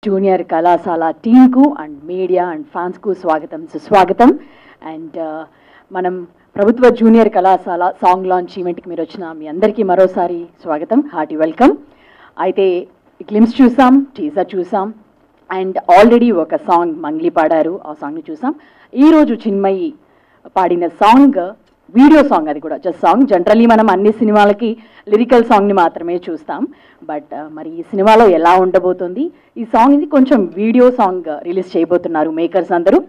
Junior కళాశాల టీంకు and media and ఫ్యాన్స్కు స్వాగతం సుస్వాగతం. అండ్ మనం ప్రభుత్వ జూనియర్ కళాశాల సాంగ్ లాంచ్ ఈవెంట్కి మీరు వచ్చిన మీ అందరికీ మరోసారి స్వాగతం, హార్టీ వెల్కమ్. అయితే గ్లిమ్స్ చూసాం, టీజర్ చూసాం అండ్ ఆల్రెడీ ఒక సాంగ్ మంగ్లీ పాడారు, ఆ సాంగ్ని చూసాం. ఈరోజు చిన్మయి పాడిన సాంగ్ వీడియో సాంగ్, అది కూడా జస్ట్ సాంగ్. జనరల్లీ మనం అన్ని సినిమాలకి లిరికల్ సాంగ్ని మాత్రమే చూస్తాం, బట్ మరి ఈ సినిమాలో ఎలా ఉండబోతుంది, ఈ సాంగ్ ఇది కొంచెం వీడియో సాంగ్ రిలీజ్ చేయబోతున్నారు మేకర్స్ అందరూ.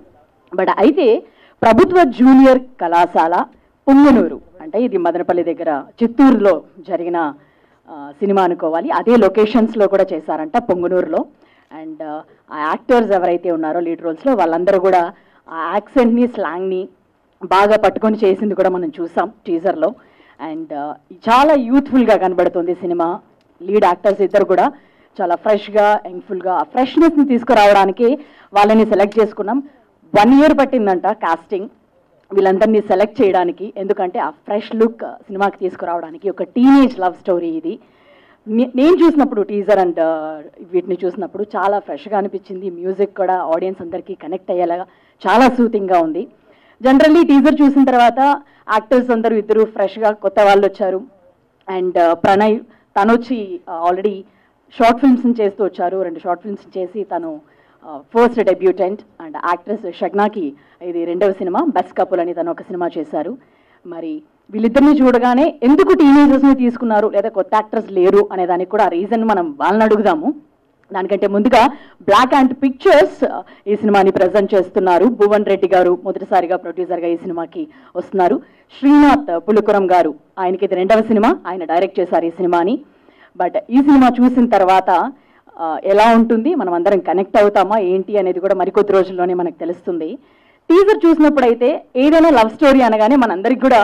బట్ అయితే ప్రభుత్వ జూనియర్ కళాశాల పుంగనూరు, అంటే ఇది మదనపల్లి దగ్గర చిత్తూరులో జరిగిన సినిమా అనుకోవాలి. అదే లొకేషన్స్లో కూడా చేశారంట, పుంగనూరులో. అండ్ ఆ యాక్టర్స్ ఎవరైతే ఉన్నారో లీడ్ రోల్స్లో, వాళ్ళందరూ కూడా ఆ యాక్సెంట్ని స్లాంగ్ని బాగా పట్టుకొని చేసింది కూడా మనం చూసాం టీజర్లో. అండ్ చాలా యూత్ఫుల్గా కనబడుతుంది సినిమా. లీడ్ యాక్టర్స్ ఇద్దరు కూడా చాలా ఫ్రెష్గా, యంగ్ఫుల్గా, ఆ ఫ్రెష్నెస్ని తీసుకురావడానికి వాళ్ళని సెలెక్ట్ చేసుకున్నాం. 1 year పట్టిందంట కాస్టింగ్ వీళ్ళందరినీ సెలెక్ట్ చేయడానికి, ఎందుకంటే ఆ ఫ్రెష్ లుక్ సినిమాకి తీసుకురావడానికి. ఒక టీనేజ్ లవ్ స్టోరీ ఇది. నేను చూసినప్పుడు టీజర్ అండ్ వీటిని చూసినప్పుడు చాలా ఫ్రెష్గా అనిపించింది. మ్యూజిక్ కూడా ఆడియన్స్ అందరికీ కనెక్ట్ అయ్యేలాగా చాలా సూతింగ్గా ఉంది. జనరల్లీ టీజర్ చూసిన తర్వాత యాక్టర్స్ అందరూ ఇద్దరు ఫ్రెష్గా కొత్త వాళ్ళు వచ్చారు. అండ్ ప్రణయ్ తను వచ్చి ఆల్రెడీ షార్ట్ ఫిల్మ్స్ని చేస్తూ వచ్చారు, 2 షార్ట్ ఫిల్మ్స్ చేసి తను ఫస్ట్ డెబ్యూటెంట్. అండ్ యాక్ట్రెస్ షగ్నాకి ఇది 2వ సినిమా, బెస్ట్ కపుల్ అని తను ఒక సినిమా చేశారు. మరి వీళ్ళిద్దరిని చూడగానే ఎందుకు టీనేజర్స్ని తీసుకున్నారు, లేదా కొత్త యాక్టర్స్ లేరు అనే దానికి కూడా రీజన్ మనం వాళ్ళని అడుగుదాము. దానికంటే ముందుగా బ్లాక్ అండ్ పిక్చర్స్ ఈ సినిమాని ప్రజెంట్ చేస్తున్నారు. భువన్ రెడ్డి గారు మొదటిసారిగా ప్రొడ్యూసర్గా ఈ సినిమాకి వస్తున్నారు. శ్రీనాథ్ పులుకురం గారు, ఆయనకి ఇది 2వ సినిమా, ఆయన డైరెక్ట్ చేశారు ఈ సినిమాని. బట్ ఈ సినిమా చూసిన తర్వాత ఎలా ఉంటుంది, మనం అందరం కనెక్ట్ అవుతామా ఏంటి అనేది కూడా మరికొద్ది రోజుల్లోనే మనకు తెలుస్తుంది. టీజర్ చూసినప్పుడు అయితే ఏదైనా లవ్ స్టోరీ అనగానే మనందరికి కూడా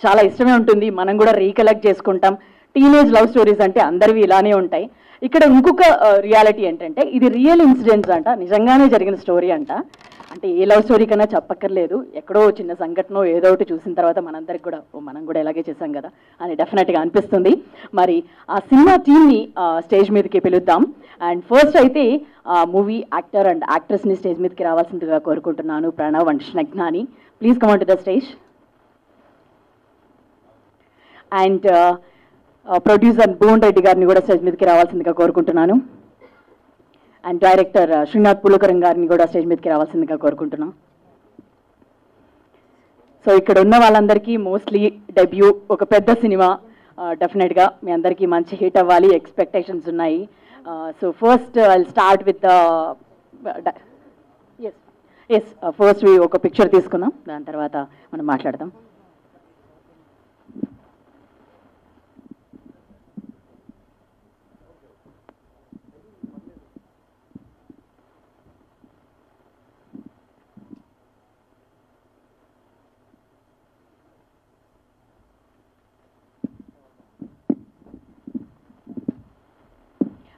చాలా ఇష్టమే ఉంటుంది, మనం కూడా రీకలెక్ట్ చేసుకుంటాం. టీనేజ్ లవ్ స్టోరీస్ అంటే అందరివి ఇలానే ఉంటాయి. ఇక్కడ ఇంకొక రియాలిటీ ఏంటంటే ఇది రియల్ ఇన్సిడెంట్స్ అంట, నిజంగానే జరిగిన స్టోరీ అంట. అంటే ఏ లవ్ స్టోరీ కన్నా చెప్పక్కర్లేదు, ఎక్కడో చిన్న సంఘటన ఏదో ఒకటి చూసిన తర్వాత మనందరికి కూడా మనం కూడా ఇలాగే చేశాం కదా అని డెఫినెట్గా అనిపిస్తుంది. మరి ఆ సినిమా టీమ్ని స్టేజ్ మీదకి పిలుద్దాం. అండ్ ఫస్ట్ అయితే మూవీ యాక్టర్ అండ్ యాక్ట్రెస్ని స్టేజ్ మీదకి రావాల్సిందిగా కోరుకుంటున్నాను. ప్రణవ్ అండ్ స్నగ్నాని, please come on to the stage. And producer Bhuvan Reddy గారిని కూడా స్టేజ్ మీదకి రావాల్సిందిగా కోరుకుంటున్నాను. అండ్ డైరెక్టర్ శ్రీనాథ్ పులుకరం గారిని కూడా స్టేజ్ మీదకి రావాల్సిందిగా కోరుకుంటున్నాం. సో ఇక్కడ ఉన్న వాళ్ళందరికీ మోస్ట్లీ డెబ్యూ, ఒక పెద్ద సినిమా, డెఫినెట్గా మీ అందరికీ మంచి హిట్ అవ్వాలి, ఎక్స్పెక్టేషన్స్ ఉన్నాయి. So first I start with first ఒక పిక్చర్ తీసుకుందాం, దాని తర్వాత మనం మాట్లాడదాం.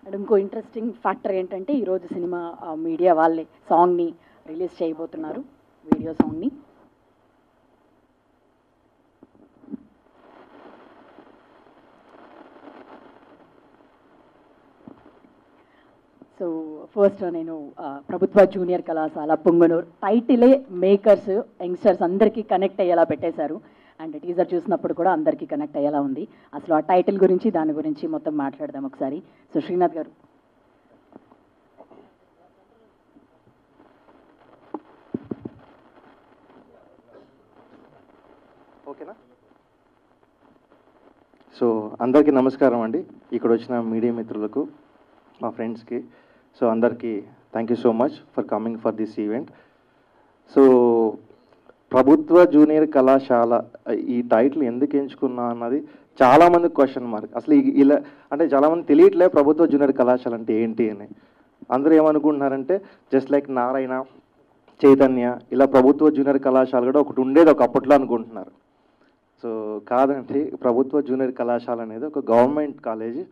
అండ్ ఇంకో ఇంట్రెస్టింగ్ ఫ్యాక్టర్ ఏంటంటే ఈరోజు సినిమా మీడియా వాళ్ళే సాంగ్ని రిలీజ్ చేయబోతున్నారు, వీడియో సాంగ్ని. సో ఫస్ట్ నేను ప్రభుత్వ జూనియర్ కళాశాల పుంగనూరు టైటిలే మేకర్స్, యంగ్స్టర్స్ అందరికీ కనెక్ట్ అయ్యేలా పెట్టేశారు. అండ్ టీజర్ చూసినప్పుడు కూడా అందరికీ కనెక్ట్ అయ్యేలా ఉంది. అసలు ఆ టైటిల్ గురించి, దాని గురించి మొత్తం మాట్లాడదాం ఒకసారి. సో శ్రీనాథ్ గారు. ఓకేనా? సో అందరికీ నమస్కారం అండి, ఇక్కడ వచ్చిన మీడియా మిత్రులకు, మా ఫ్రెండ్స్కి. సో అందరికీ thank you so much for coming for this event. So ప్రభుత్వ జూనియర్ కళాశాల ఈ టైటిల్ ఎందుకు ఎంచుకున్నా అన్నది చాలామంది క్వశ్చన్ మార్క్. అసలు ఇలా అంటే చాలామంది తెలియట్లే ప్రభుత్వ జూనియర్ కళాశాల అంటే ఏంటి అని. అందరూ ఏమనుకుంటున్నారంటే జస్ట్ లైక్ నారాయణ, చైతన్య ఇలా ప్రభుత్వ జూనియర్ కళాశాల కూడా ఒకటి ఉండేది ఒకప్పట్లో అనుకుంటున్నారు. సో కాదండి, ప్రభుత్వ జూనియర్ కళాశాల అనేది ఒక గవర్నమెంట్ కాలేజ్.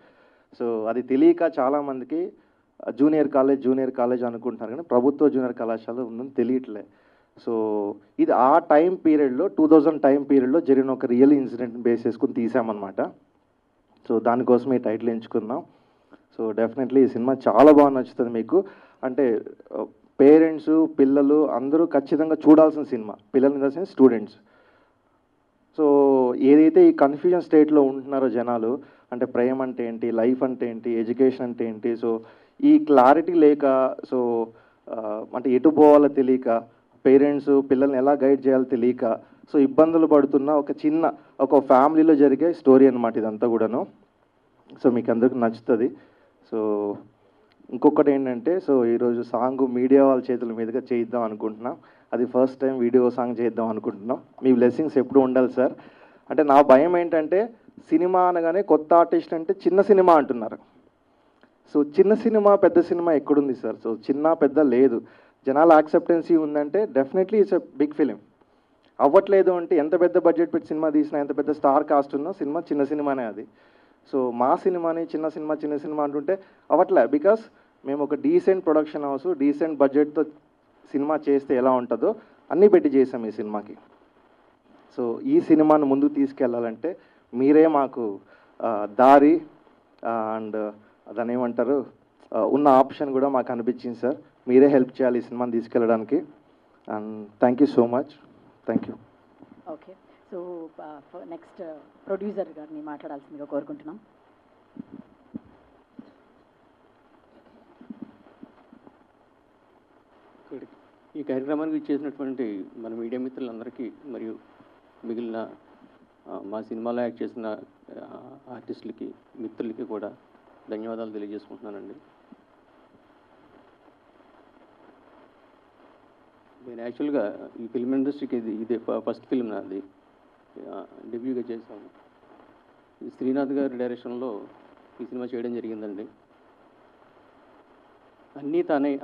సో అది తెలియక చాలామందికి జూనియర్ కాలేజ్ అనుకుంటున్నారు, కానీ ప్రభుత్వ జూనియర్ కళాశాల ఉందని తెలియట్లే. సో ఇది ఆ టైం పీరియడ్లో 2000 టైం పీరియడ్లో జరిగిన ఒక రియల్ ఇన్సిడెంట్ బేస్ చేసుకుని తీసామన్నమాట. సో దానికోసం ఈ టైటిల్ ఎంచుకున్నాం. సో డెఫినెట్లీ ఈ సినిమా చాలా బాగా నచ్చుతుంది మీకు. అంటే పేరెంట్స్, పిల్లలు అందరూ ఖచ్చితంగా చూడాల్సిన సినిమా. పిల్లలు in the sense students. So ఏదైతే ఈ కన్ఫ్యూజన్ స్టేట్లో ఉంటున్నారో జనాలు, అంటే ప్రేమ అంటే ఏంటి, లైఫ్ అంటే ఏంటి, ఎడ్యుకేషన్ అంటే ఏంటి, సో ఈ క్లారిటీ లేక, సో అంటే ఎటు పోవాలో తెలియక, పేరెంట్స్ పిల్లల్ని ఎలా గైడ్ చేయాలో తెలియక, సో ఇబ్బందులు పడుతున్న ఒక ఫ్యామిలీలో జరిగే స్టోరీ అనమాట ఇదంతా కూడాను. సో మీకు అందరికి నచ్చుతుంది. సో ఇంకొకటి ఏంటంటే, సో ఈరోజు సాంగ్ మీడియా వాళ్ళ చేతుల మీదుగా చేయిద్దాం అనుకుంటున్నాం. అది ఫస్ట్ టైం వీడియో సాంగ్ చేద్దాం అనుకుంటున్నాం. మీ బ్లెస్సింగ్స్ ఎప్పుడు ఉండాలి సార్. అంటే నా భయం ఏంటంటే, సినిమా అనగానే కొత్త ఆర్టిస్ట్ అంటే చిన్న సినిమా అంటున్నారు. సో చిన్న సినిమా పెద్ద సినిమా ఎక్కడుంది సార్? సో చిన్న పెద్ద లేదు. జనాల యాక్సెప్టెన్సీ ఉందంటే definitely it's a big film. అవ్వట్లేదు అంటే ఎంత పెద్ద బడ్జెట్ పెట్టి సినిమా తీసినా, ఎంత పెద్ద స్టార్ కాస్ట్ ఉన్నా సినిమా చిన్న సినిమానే అది. సో మా సినిమాని చిన్న సినిమా అంటుంటే అవ్వట్లే. బికాస్ మేము ఒక డీసెంట్ ప్రొడక్షన్ హౌస్, డీసెంట్ బడ్జెట్తో సినిమా చేస్తే ఎలా ఉంటుందో అన్నీ పెట్టి చేసాం ఈ సినిమాకి. సో ఈ సినిమాను ముందుకు తీసుకెళ్ళాలంటే మీరే మాకు దారి అండ్ దాన్ని ఏమంటారు, ఉన్న ఆప్షన్ కూడా మాకు అనిపించింది సార్. మీరే హెల్ప్ చేయాలి ఈ సినిమాని తీసుకెళ్ళడానికి. And thank you so much. Thank you. Okay, so next producer గారిని మాట్లాడాల్సిందిగా కోరుకుంటున్నాం. ఈ కార్యక్రమానికి ఇచ్చేసినటువంటి మన మీడియా మిత్రులందరికీ మరియు మిగిలిన మా సినిమాలో యాక్ట్ చేసిన ఆర్టిస్టులకి, మిత్రులకి కూడా ధన్యవాదాలు తెలియజేసుకుంటున్నానండి. నేను యాక్చువల్గా ఈ ఫిల్మ్ ఇండస్ట్రీకి ఇదే ఫస్ట్ ఫిల్మ్ నాది. డెబ్యూగా చేశాను. శ్రీనాథ్ గారి డైరెక్షన్లో ఈ సినిమా చేయడం జరిగిందండి.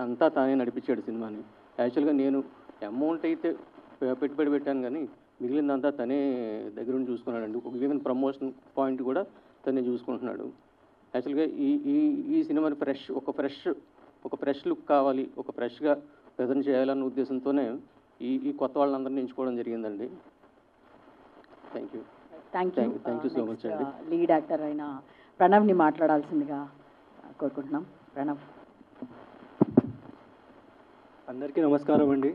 అంతా తానే నడిపించాడు సినిమాని. యాక్చువల్గా నేను అమౌంట్ అయితే పెట్టుబడి పెట్టాను, కానీ మిగిలిందంతా తనే దగ్గరుండి చూసుకున్నాడండి. ఈవెన్ ప్రమోషన్ పాయింట్ కూడా తనే చూసుకుంటున్నాడు. యాక్చువల్గా ఈ సినిమాని ఒక ఫ్రెష్ లుక్ కావాలి, ఒక ఫ్రెష్గా ప్రజెంట్ చేయాలన్న ఉద్దేశంతోనే ఈ కొత్త వాళ్ళందరినీ ఎంచుకోవడం జరిగిందండి. థ్యాంక్ యూ సో మచ్ అండి. లీడ్ యాక్టర్ అయిన ప్రణవ్ని మాట్లాడాల్సిందిగా కోరుకుంటున్నాం. ప్రణవ్. అందరికీ నమస్కారం అండి.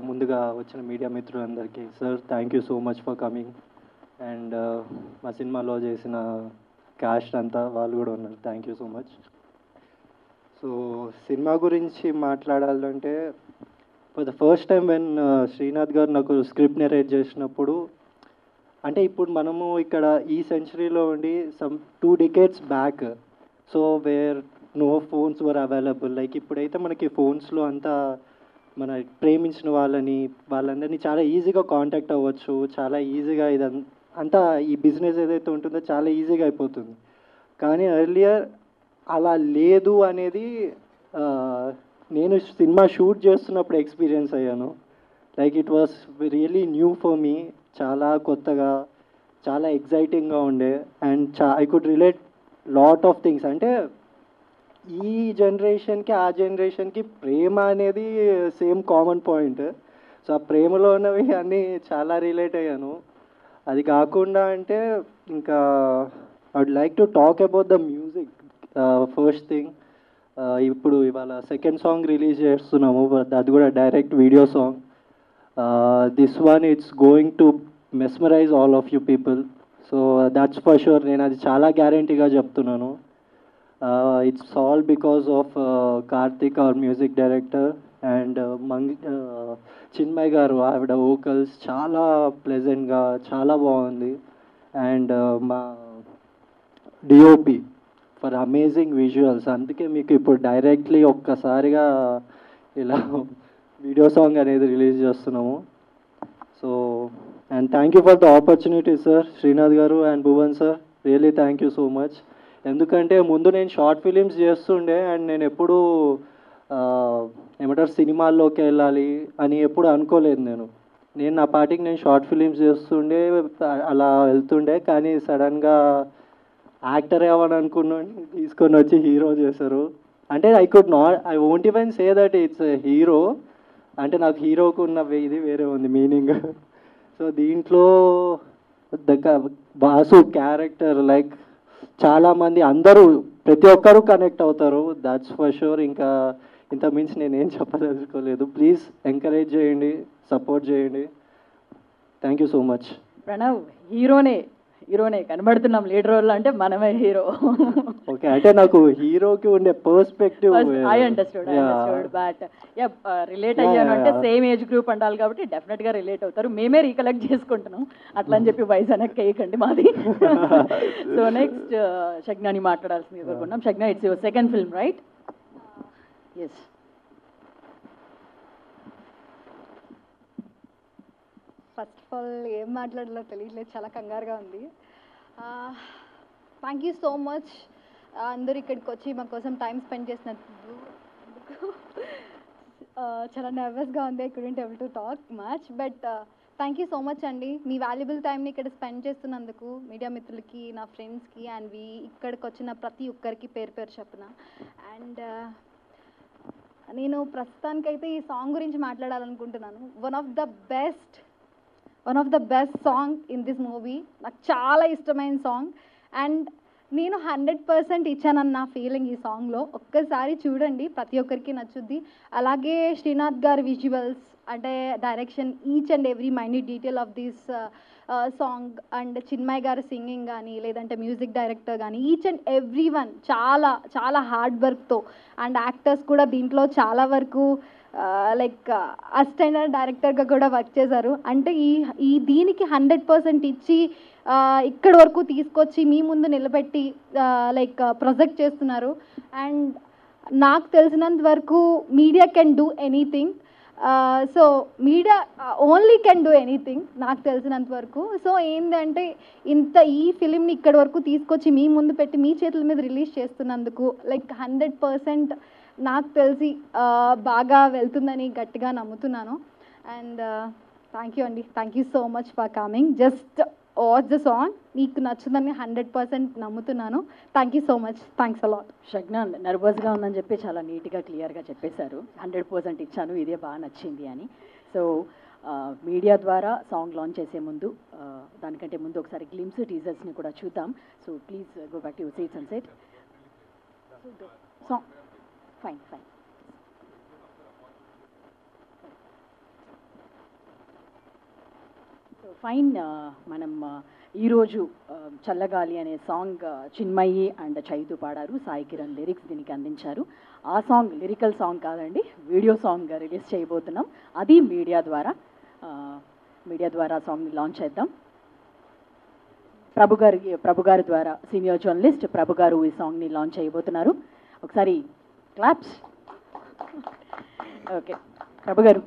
ముందుగా వచ్చిన మీడియా మిత్రులందరికీ sir thank you so much for coming. And మా సినిమాలో చేసిన క్యాస్ట్ అంతా వాళ్ళు కూడా ఉన్నారు. Thank you so much. So cinema గురించి మాట్లాడాలంటే for the first time when Srinath గారు నాకు స్క్రిప్ట్ నెరేట్ చేసినప్పుడు, అంటే ఇప్పుడు మనము ఇక్కడ ఈ సెంచరీలో ఉండి some 2 decades back, so where no phones were available. Like ఇప్పుడైతే మనకి ఫోన్స్లో అంతా మన ప్రేమించిన వాళ్ళందరినీ చాలా ఈజీగా కాంటాక్ట్ అవ్వచ్చు. చాలా ఈజీగా అంతా ఈ బిజినెస్ ఏదైతే ఉంటుందో చాలా ఈజీగా అయిపోతుంది. కానీ ఎర్లియర్ అలా లేదు అనేది నేను సినిమా షూట్ చేస్తున్నప్పుడు ఎక్స్పీరియన్స్ అయ్యాను. Like it was really new for me. చాలా కొత్తగా, చాలా ఎగ్జైటింగ్గా ఉండే. And I could relate lot of things. అంటే ఈ జనరేషన్కి ఆ జనరేషన్కి ప్రేమ అనేది సేమ్ కామన్ పాయింట్. సో ఆ ప్రేమలో ఉన్నవి అన్నీ చాలా రిలేట్ అయ్యాను. అది కాకుండా అంటే ఇంకా I would like to talk about the music. First thing, ఇప్పుడు ఇవాళ సెకండ్ సాంగ్ రిలీజ్ చేస్తున్నాము, అది కూడా direct video song. This one it's going to mesmerise all of you people. So that's for sure. నేను అది చాలా గ్యారంటీగా చెప్తున్నాను. It's all because of Karthik, our music director, and Chinmay garu, ఆవిడ vocals చాలా ప్లెజెంట్గా చాలా బాగుంది. అండ్ మా DOP ఫర్ అమేజింగ్ విజువల్స్. అందుకే మీకు ఇప్పుడు డైరెక్ట్లీ ఒక్కసారిగా ఇలా వీడియో సాంగ్ అనేది రిలీజ్ చేస్తున్నాము. So and thank you for the opportunity sir, Srinath garu and Bhuvan sir. Really thank you so much. ఎందుకంటే ముందు నేను షార్ట్ ఫిలిమ్స్ చేస్తుండే, అండ్ నేను ఎప్పుడూ ఏమంటారు సినిమాల్లోకి వెళ్ళాలి అని ఎప్పుడు అనుకోలేదు. నేను నా పార్టీకి నేను షార్ట్ ఫిలిమ్స్ చేస్తుండే, అలా వెళ్తుండే. కానీ సడన్గా యాక్టర్ అవ్వని అనుకున్నాను, తీసుకొని వచ్చి హీరో చేశారు. అంటే I won't even say that it's hero. అంటే నాకు హీరోకు ఉన్న ఇది వేరే ఉంది మీనింగ్. సో దీంట్లో బాసు క్యారెక్టర్, లైక్ చాలామంది అందరూ ప్రతి ఒక్కరూ కనెక్ట్ అవుతారు, దాట్స్ ఫర్ షూర్. ఇంకా ఇంత మించి నేనేం చెప్పదలుచుకోలేదు. ప్లీజ్ ఎంకరేజ్ చేయండి, సపోర్ట్ చేయండి. Thank you so much. Pranav హీరోనే కనబడుతున్నాం, లీడ్ రోల్ అంటే మనమే హీరో. ఓకే, అంటే నాకు హీరోకి ఉండే perspective I understood but relate అయ్యాను అంటే సేమ్ ఏజ్ గ్రూప్ అంటారు కాబట్టి డెఫినెట్గా రిలేట్ అవుతారు. మేమే రీకలెక్ట్ చేసుకుంటున్నాం అట్లా అని చెప్పి వయసు వెనక్కి వేయకండి మాది. సో నెక్స్ట్ షగ్నాని మాట్లాడాల్సింది కోరుకున్నాం. Shagna, it's your second film right? Yes. First of all ఏం మాట్లాడాలో తెలియట్లేదు, చాలా కంగారుగా ఉంది. థ్యాంక్ యూ సో మచ్ అందరూ ఇక్కడికి వచ్చి మా కోసం టైం స్పెండ్ చేసినందుకు. చాలా నర్వస్గా ఉంది, I couldn't able to talk much, but thank you so much అండి. మీ వాల్యుబుల్ టైంని ఇక్కడ స్పెండ్ చేస్తున్నందుకు మీడియా మిత్రులకి, నా ఫ్రెండ్స్కి అండ్ ఇక్కడికి వచ్చిన ప్రతి ఒక్కరికి పేరు పేరు చెప్పిన. అండ్ నేను ప్రస్తుతానికైతే ఈ సాంగ్ గురించి మాట్లాడాలనుకుంటున్నాను. One of the best song in this movie. నాకు చాలా ఇష్టమైన సాంగ్ అండ్ నేను 100% ఇచ్చానన్న ఫీలింగ్ ఈ సాంగ్లో. ఒక్కసారి చూడండి, ప్రతి ఒక్కరికి నచ్చుద్ది. అలాగే శ్రీనాథ్ గారి విజువల్స్ అంటే direction, each and every minute detail of this song and Chinmay గారి సింగింగ్ కానీ లేదంటే మ్యూజిక్ డైరెక్టర్ కానీ ఈచ్ అండ్ ఎవ్రీ వన్ చాలా చాలా హార్డ్ వర్క్తో అండ్ యాక్టర్స్ కూడా దీంట్లో చాలా వరకు లైక్ అసిస్టెంట్ డైరెక్టర్గా కూడా వర్క్ చేశారు. అంటే ఈ దీనికి 100% ఇచ్చి ఇక్కడి వరకు తీసుకొచ్చి మీ ముందు నిలబెట్టి లైక్ ప్రొజెక్ట్ చేస్తున్నారు. అండ్ నాకు తెలిసినంత వరకు media can do anything. So media only can do anything నాకు తెలిసినంత వరకు. సో ఏంటంటే ఈ ఫిలింని ఇక్కడి వరకు తీసుకొచ్చి మీ ముందు పెట్టి మీ చేతుల మీద రిలీజ్ చేస్తున్నందుకు లైక్ 100% నాకు తెలిసి బాగా వెళ్తుందని గట్టిగా నమ్ముతున్నాను. అండ్ థ్యాంక్ యూ అండి, thank you so much for coming. Just watch the song, మీకు నచ్చుదని 100% నమ్ముతున్నాను. Thank you so much, thanks a lot. Shagna నర్వస్గా ఉందని చెప్పి చాలా నీట్గా క్లియర్గా చెప్పేశారు. 100% ఇచ్చాను, ఇదే బాగా నచ్చింది అని. సో మీడియా ద్వారా సాంగ్ లాంచ్ చేసే ముందు, దానికంటే ముందు ఒకసారి గ్లిమ్స్ టీజర్స్ని కూడా చూద్దాం. So please go back to your seats and set song. Fine. So fine, మనం ఈరోజు చల్లగాలి అనే సాంగ్ చిన్మయి అండ్ చైతు పాడారు, సాయి కిరణ్ లిరిక్స్ దీనికి అందించారు. ఆ సాంగ్ లిరికల్ సాంగ్ కాదండి, వీడియో సాంగ్ రిలీజ్ చేయబోతున్నాం. అది మీడియా ద్వారా సాంగ్ని లాంచ్ చేద్దాం. ప్రభు గారి ద్వారా, సీనియర్ జర్నలిస్ట్ ప్రభు గారు ఈ సాంగ్ని లాంచ్ చేయబోతున్నారు. ఒకసారి claps. Okay Prabhu garu.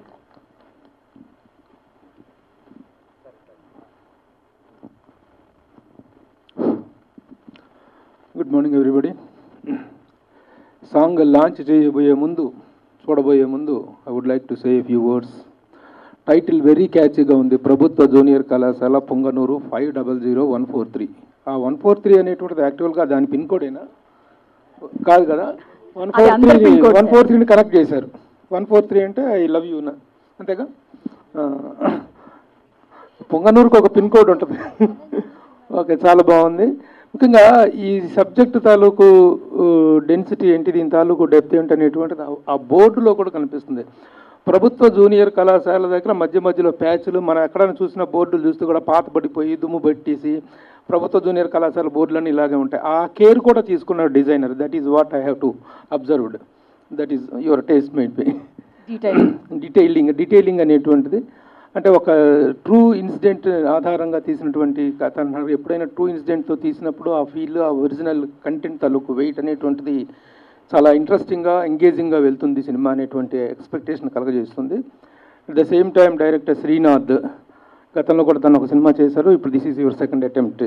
Good morning everybody. Song launch చూడబోయే ముందు I would like to say a few words. Title very క్యాచీగా ఉంది, ప్రభుత్వ జూనియర్ కళాశాల పొంగనూరు 500143. ఆ 143 అనేటువంటిది యాక్చువల్గా దాని పిన్ కోడేనా? కాదు కదా, 143ని కనెక్ట్ చేశారు. 143 అంటే ఐ లవ్ యూ అంతేగా. పొంగనూరుకు ఒక పిన్ కోడ్ ఉంటుంది. ఓకే, చాలా బాగుంది. ముఖ్యంగా ఈ సబ్జెక్టు తాలూకు డెన్సిటీ ఏంటి, దీని తాలూకు డెప్త్ ఏంటి అనేటువంటిది ఆ బోర్డులో కూడా కనిపిస్తుంది. ప్రభుత్వ జూనియర్ కళాశాల దగ్గర మధ్యలో ప్యాచ్లు, మనం ఎక్కడైనా చూసిన బోర్డులు చూస్తే కూడా పాత పడిపోయి దుమ్ము పట్టేసి ప్రభుత్వ జూనియర్ కళాశాల బోర్డులన్నీ ఇలాగే ఉంటాయి. ఆ కేర్ కూడా తీసుకున్నారు designer. That is what I have to observed. That is your taste made by detailing అనేటువంటిది. అంటే ఒక ట్రూ ఇన్సిడెంట్ ఆధారంగా తీసినటువంటి కథ అన్నారు. ఎప్పుడైనా ట్రూ ఇన్సిడెంట్తో తీసినప్పుడు ఆ ఫీల్, ఆ ఒరిజినల్ కంటెంట్ తాలూకు వెయిట్ అనేటువంటిది చాలా ఇంట్రెస్టింగ్గా, ఎంగేజింగ్గా వెళ్తుంది సినిమా అనేటువంటి ఎక్స్పెక్టేషన్ కలగజేస్తుంది. At the same time director Srinath గతంలో కూడా తను ఒక సినిమా చేశారు. ఇప్పుడు this is your second attempt.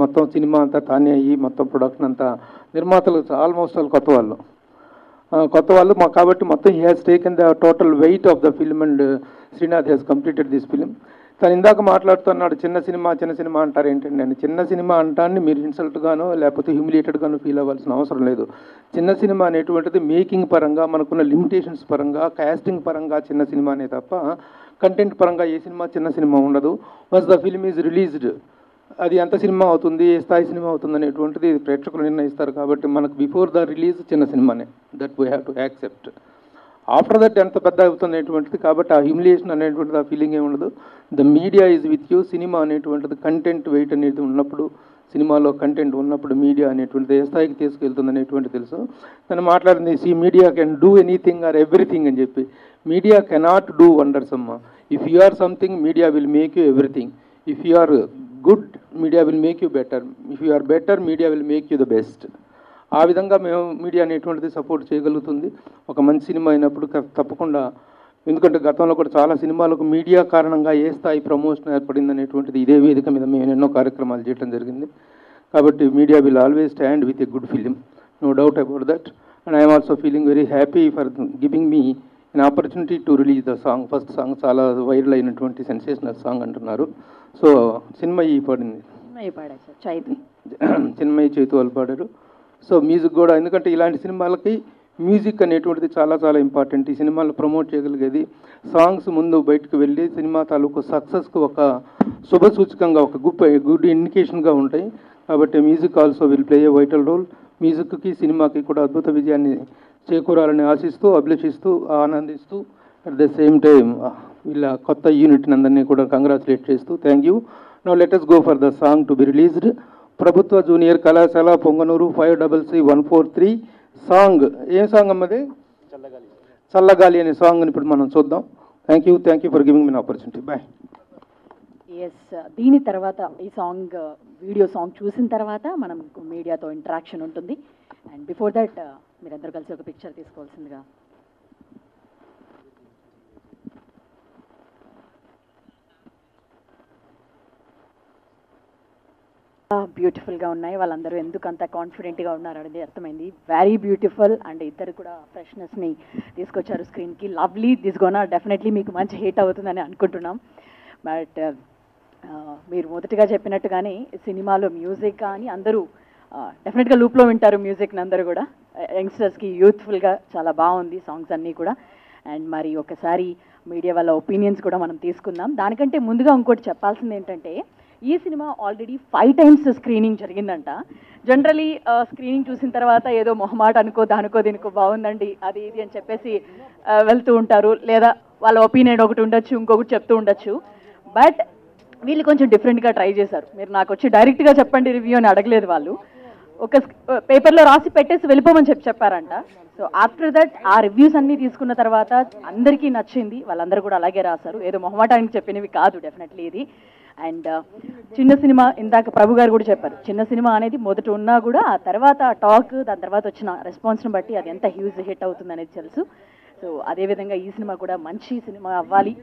మొత్తం సినిమా అంతా తానే అయ్యి మొత్తం ప్రొడక్షన్ అంతా నిర్మాతలు ఆల్మోస్ట్ వాళ్ళు కొత్త వాళ్ళు కాబట్టి మొత్తం he has taken the total weight of the film and Srinath has completed this film. తను ఇందాక మాట్లాడుతున్నాడు చిన్న సినిమా అంటారు ఏంటండి. నేను చిన్న సినిమా అంటాన్ని మీరు ఇన్సల్ట్గానో లేకపోతే హ్యూమిలియేటెడ్గానో ఫీల్ అవ్వాల్సిన అవసరం లేదు. చిన్న సినిమా అనేటువంటిది మేకింగ్ పరంగా, మనకున్న లిమిటేషన్స్ పరంగా, కాస్టింగ్ పరంగా చిన్న సినిమానే తప్ప కంటెంట్ పరంగా ఏ సినిమా చిన్న సినిమా ఉండదు. Once the film is released అది ఎంత సినిమా అవుతుంది, ఏ స్థాయి సినిమా అవుతుంది అనేటువంటిది ప్రేక్షకులు నిర్ణయిస్తారు. కాబట్టి మనకు బిఫోర్ ద రిలీజ్ చిన్న సినిమానే, that we have to accept. After that ఎంత పెద్ద అవుతుంది అనేటువంటిది, కాబట్టి ఆ హ్యూమిలియేషన్ అనేటువంటిది, ఆ ఫీలింగ్ ఏమి ఉండదు. The media is with you. Cinema అనేటువంటిది కంటెంట్ వెయిట్ అనేది ఉన్నప్పుడు, సినిమాలో కంటెంట్ ఉన్నప్పుడు మీడియా అనేటువంటిది ఏ స్థాయికి తీసుకెళ్తుంది అనేటువంటి తెలుసు. తను మాట్లాడింది, see media can do anything or everything అని చెప్పి. మీడియా కెనాట్ డూ వండర్స్ అమ్మ. If you are something, media will make you everything. If you are good, media will make you better. If you are better, media will make you the best. ఆ విధంగా మేము media అనేటువంటిది support చేయగలుగుతుంది. ఒక మంచి cinema అయినప్పుడు తప్పకుండా, ఎందుకంటే గతంలో కూడా చాలా సినిమాలకు మీడియా కారణంగా ఏ స్థాయి ప్రమోషన్ ఏర్పడింది అనేటువంటిది ఇదే వేదిక మీద మేము ఎన్నో కార్యక్రమాలు చేయడం జరిగింది. కాబట్టి media will always stand with a good film, no doubt about that. And I'm also feeling very happy for giving me an opportunity to release the song. First song చాలా వైరల్ అయినటువంటి సెన్సేషనల్ సాంగ్ అంటున్నారు. So Chinmayi పాడింది, చిన్మయి చైతు వాళ్ళు పాడారు. So music కూడా, ఎందుకంటే ఇలాంటి సినిమాలకి మ్యూజిక్ అనేటువంటిది చాలా చాలా ఇంపార్టెంట్. ఈ సినిమాలు ప్రమోట్ చేయగలిగేది సాంగ్స్ ముందు బయటకు వెళ్ళి సినిమా తాలూకు సక్సెస్కు ఒక శుభ సూచకంగా, ఒక గుడ్ ఇండికేషన్గా ఉంటాయి. కాబట్టి music also will play a vital role. మ్యూజిక్కి సినిమాకి కూడా అద్భుత విజయాన్ని చేకూరాలని ఆశిస్తూ, అభిలషిస్తూ, ఆనందిస్తూ, అట్ ద సేమ్ టైం వీళ్ళ కొత్త యూనిట్ని అందరినీ కూడా కంగ్రాచులేట్ చేస్తూ, thank you. Now let us go for the song to be released. ప్రభుత్వ జూనియర్ కళాశాల పొంగనూరు 533 సాంగ్. ఏం సాంగ్ అమ్మది? చల్లగాలి అనే సాంగ్ని ఇప్పుడు మనం చూద్దాం. Thank you for giving me opportunity. Bye. Yes, దీని తర్వాత ఈ సాంగ్ వీడియో సాంగ్ చూసిన తర్వాత మనం మీడియాతో ఇంటరాక్షన్ ఉంటుంది. అండ్ బిఫోర్ దట్ మీరందరూ కలిసి ఒక పిక్చర్ తీసుకోవాల్సిందిగా. బ్యూటిఫుల్గా ఉన్నాయి. వాళ్ళందరూ ఎందుకు అంత కాన్ఫిడెంట్గా ఉన్నారు అనేది అర్థమైంది. Very beautiful. అండ్ ఇద్దరు కూడా ఫ్రెష్నెస్ని తీసుకొచ్చారు స్క్రీన్కి. లవ్లీ. దిస్ గోనా డెఫినెట్లీ మీకు మంచి హిట్ అవుతుందని అనుకుంటున్నాం. బట్ మీరు మొదటిగా చెప్పినట్టుగానే సినిమాలో మ్యూజిక్ కానీ అందరూ డెఫినెట్గా లూప్లో వింటారు మ్యూజిక్ని అందరూ కూడా. యంగ్స్టర్స్కి యూత్ఫుల్గా చాలా బాగుంది సాంగ్స్ అన్నీ కూడా. అండ్ మరి ఒకసారి మీడియా వాళ్ళ ఒపీనియన్స్ కూడా మనం తీసుకుందాం. దానికంటే ముందుగా ఇంకోటి చెప్పాల్సింది ఏంటంటే, ఈ సినిమా ఆల్రెడీ 5 times స్క్రీనింగ్ జరిగిందంట. జనరలీ స్క్రీనింగ్ చూసిన తర్వాత ఏదో మొహమాట అనుకో దానికో దీనికో బాగుందండి అది ఇది అని చెప్పేసి వెళ్తూ ఉంటారు. లేదా వాళ్ళ ఒపీనియన్ ఒకటి ఉండొచ్చు, ఇంకొకటి చెప్తూ ఉండొచ్చు. బట్ వీళ్ళు కొంచెం డిఫరెంట్గా ట్రై చేశారు. మీరు నాకు వచ్చి డైరెక్ట్గా చెప్పండి రివ్యూ అని అడగలేదు. వాళ్ళు ఒక పేపర్లో రాసి పెట్టేసి వెళ్ళిపోమని చెప్పారంట. సో ఆఫ్టర్ దట్ ఆ రివ్యూస్ అన్నీ తీసుకున్న తర్వాత అందరికీ నచ్చింది. వాళ్ళందరూ కూడా అలాగే రాశారు. ఏదో మొహమాటానికి చెప్పినవి కాదు డెఫినెట్లీ ఇది. అండ్ చిన్న సినిమా, ఇందాక ప్రభు గారు కూడా చెప్పారు, చిన్న సినిమా అనేది మొదట ఉన్నా కూడా ఆ తర్వాత టాక్, దాని తర్వాత వచ్చిన రెస్పాన్స్ని బట్టి అది ఎంత హ్యూజ్ హిట్ అవుతుంది అనేది తెలుసు. సో అదేవిధంగా ఈ సినిమా కూడా మంచి సినిమా అవ్వాలి,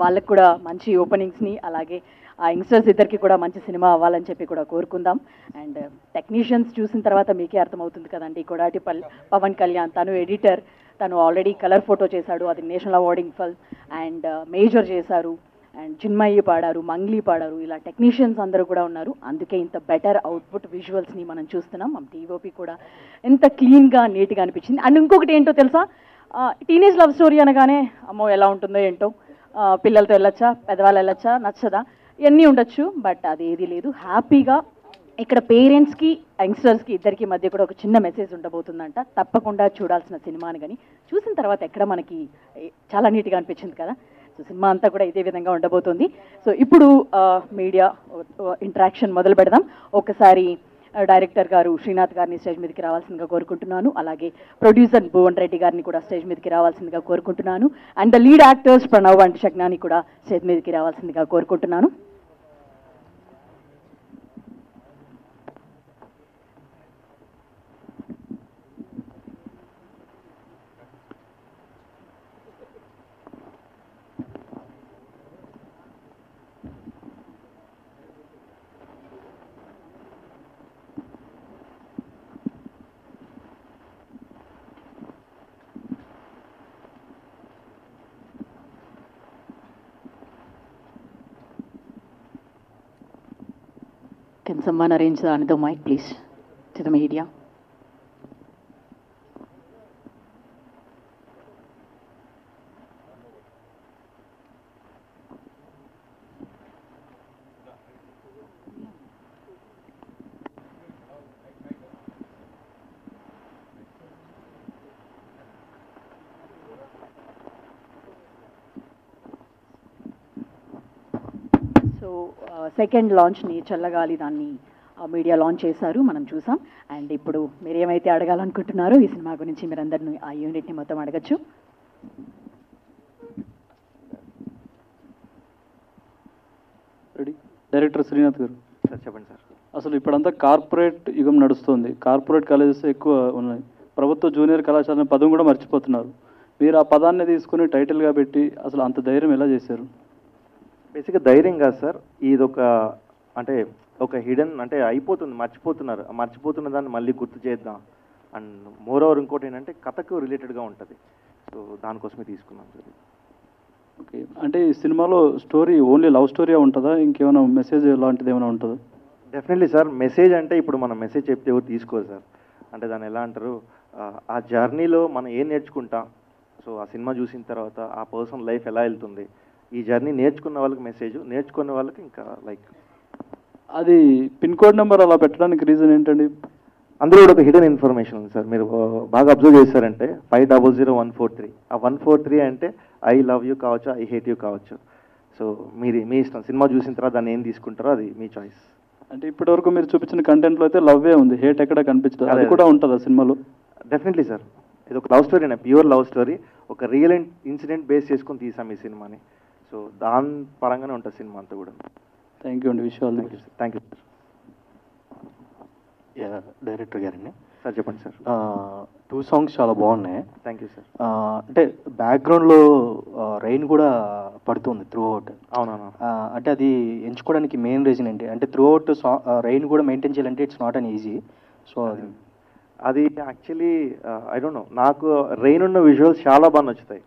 వాళ్ళకు కూడా మంచి ఓపెనింగ్స్ని, అలాగే ఆ యంగ్స్టర్స్ ఇద్దరికి కూడా మంచి సినిమా అవ్వాలని చెప్పి కూడా కోరుకుందాం. అండ్ టెక్నీషియన్స్ చూసిన తర్వాత మీకే అర్థమవుతుంది కదండి. కొడాటి పవన్ కళ్యాణ్, తను ఎడిటర్, తను ఆల్రెడీ కలర్ ఫోటో చేశాడు, అది national awarding film. And major చేశారు, అండ్ చిన్మయి పాడారు, మంగ్లీ పాడారు. ఇలా టెక్నీషియన్స్ అందరూ కూడా ఉన్నారు. అందుకే ఇంత బెటర్ అవుట్పుట్ విజువల్స్ని మనం చూస్తున్నాం. మన టీఓపీ కూడా ఎంత క్లీన్గా నీట్గా అనిపించింది. అండ్ ఇంకొకటి ఏంటో తెలుసా, టీనేజ్ లవ్ స్టోరీ అనగానే అమ్మో ఎలా ఉంటుందో ఏంటో, పిల్లలతో వెళ్ళొచ్చా, పెద్దవాళ్ళు వెళ్ళొచ్చా, నచ్చదా, ఇవన్నీ ఉండొచ్చు. బట్ అది ఏది లేదు. హ్యాపీగా ఇక్కడ పేరెంట్స్కి యంగ్స్టర్స్కి ఇద్దరికి మధ్య కూడా ఒక చిన్న మెసేజ్ ఉండబోతుందంట. తప్పకుండా చూడాల్సిన సినిమాని. కానీ చూసిన తర్వాత ఎక్కడ మనకి చాలా నీట్గా అనిపించింది కదా. సో సినిమా అంతా కూడా ఇదే విధంగా ఉండబోతుంది. సో ఇప్పుడు మీడియా ఇంటరాక్షన్ మొదలు పెడదాం. ఒకసారి డైరెక్టర్ గారు శ్రీనాథ్ గారిని స్టేజ్ మీదకి రావాల్సిందిగా కోరుకుంటున్నాను. అలాగే ప్రొడ్యూసర్ భువన్ రెడ్డి గారిని కూడా స్టేజ్ మీదకి రావాల్సిందిగా కోరుకుంటున్నాను. And the lead actors Pranav and షగ్నాని కూడా స్టేజ్ మీదకి రావాల్సిందిగా కోరుకుంటున్నాను. Can someone arrange another mic, please, to the media? So second లాంచ్ని చల్లగాలి దాన్ని మీడియా లాంచ్ చేశారు, మనం చూసాం. అండ్ ఇప్పుడు మీరు ఏమైతే అడగాలనుకుంటున్నారో ఈ సినిమా గురించి మీరందరినీ ఆ యూనిట్ని మొత్తం అడగచ్చు. రెడీ. డైరెక్టర్ శ్రీనాథ్ గారు, సార్ చెప్పండి సార్. అసలు ఇప్పుడంతా కార్పొరేట్ యుగం నడుస్తుంది, కార్పొరేట్ కాలేజెస్ ఎక్కువ ఉన్నాయి, ప్రభుత్వ జూనియర్ కళాశాల అనే పదం కూడా మర్చిపోతున్నారు. మీరు ఆ పదాన్ని తీసుకుని టైటిల్గా పెట్టి అసలు అంత ధైర్యం ఎలా చేశారు? బేసిక్గా ధైర్యం కాదు సార్, ఇదొక అంటే ఒక హిడెన్ అంటే అయిపోతుంది, మర్చిపోతున్న దాన్ని మళ్ళీ గుర్తు చేద్దాం. అండ్ మోర్ ఓవర్ ఇంకోటి ఏంటంటే కథకు రిలేటెడ్గా ఉంటుంది. సో దానికోసమే తీసుకున్నాం సార్. ఓకే, అంటే ఈ సినిమాలో స్టోరీ ఓన్లీ లవ్ స్టోరీ ఉంటుందా, ఇంకేమైనా మెసేజ్ లాంటిది ఏమైనా ఉంటుందా? Definitely sir. మెసేజ్ అంటే ఇప్పుడు మనం మెసేజ్ చెప్తే ఎవరు తీసుకోరు సార్. అంటే దాన్ని ఎలా అంటారు, ఆ జర్నీలో మనం ఏం నేర్చుకుంటాం, సో ఆ సినిమా చూసిన తర్వాత ఆ పర్సన్ లైఫ్ ఎలా వెళ్తుంది, ఈ జర్నీ నేర్చుకున్న వాళ్ళకి మెసేజ్, నేర్చుకున్న వాళ్ళకి ఇంకా లైక్. అది పిన్ కోడ్ నెంబర్ అలా పెట్టడానికి రీజన్ ఏంటండి? అందులో కూడా ఒక హిడెన్ ఇన్ఫర్మేషన్ ఉంది సార్. మీరు బాగా అబ్జర్వ్ చేశారంటే 500143, ఆ 143 అంటే ఐ లవ్ యూ కావచ్చు, ఐ హేట్ యూ కావచ్చు. సో మీ ఇష్టం, సినిమా చూసిన తర్వాత దాన్ని ఏం తీసుకుంటారో అది మీ చాయిస్. అంటే ఇప్పటివరకు మీరు చూపించిన కంటెంట్లో అయితే లవ్వే ఉంది, హేట్ ఎక్కడ కనిపించదు, అది కూడా ఉంటుందా సినిమాలో? డెఫినెట్లీ సార్, ఇది ఒక love story, pure love story, ఒక రియల్ ఇన్సిడెంట్ బేస్ చేసుకొని తీసాం ఈ సినిమాని. సో దాని పరంగానే ఉంటుంది సినిమా అంతా కూడా. థ్యాంక్ యూ అండి, విషయాలు. Thank you sir. డైరెక్టర్ గారండి సార్ చెప్పండి సార్. 2 సాంగ్స్ చాలా బాగున్నాయి. Thank you sir. అంటే బ్యాక్గ్రౌండ్లో రెయిన్ కూడా పడుతుంది త్రూ అవుట్. అవునవును. అంటే అది ఎంచుకోవడానికి మెయిన్ రీజన్ ఏంటి అంటే త్రూ అవుట్ రెయిన్ కూడా మెయింటైన్ చేయాలంటే it's not an easy. So అది యాక్చువల్లీ ఐ డోంట్ నో, నాకు రెయిన్ ఉన్న విజువల్స్ చాలా బాగా నచ్చుతాయి.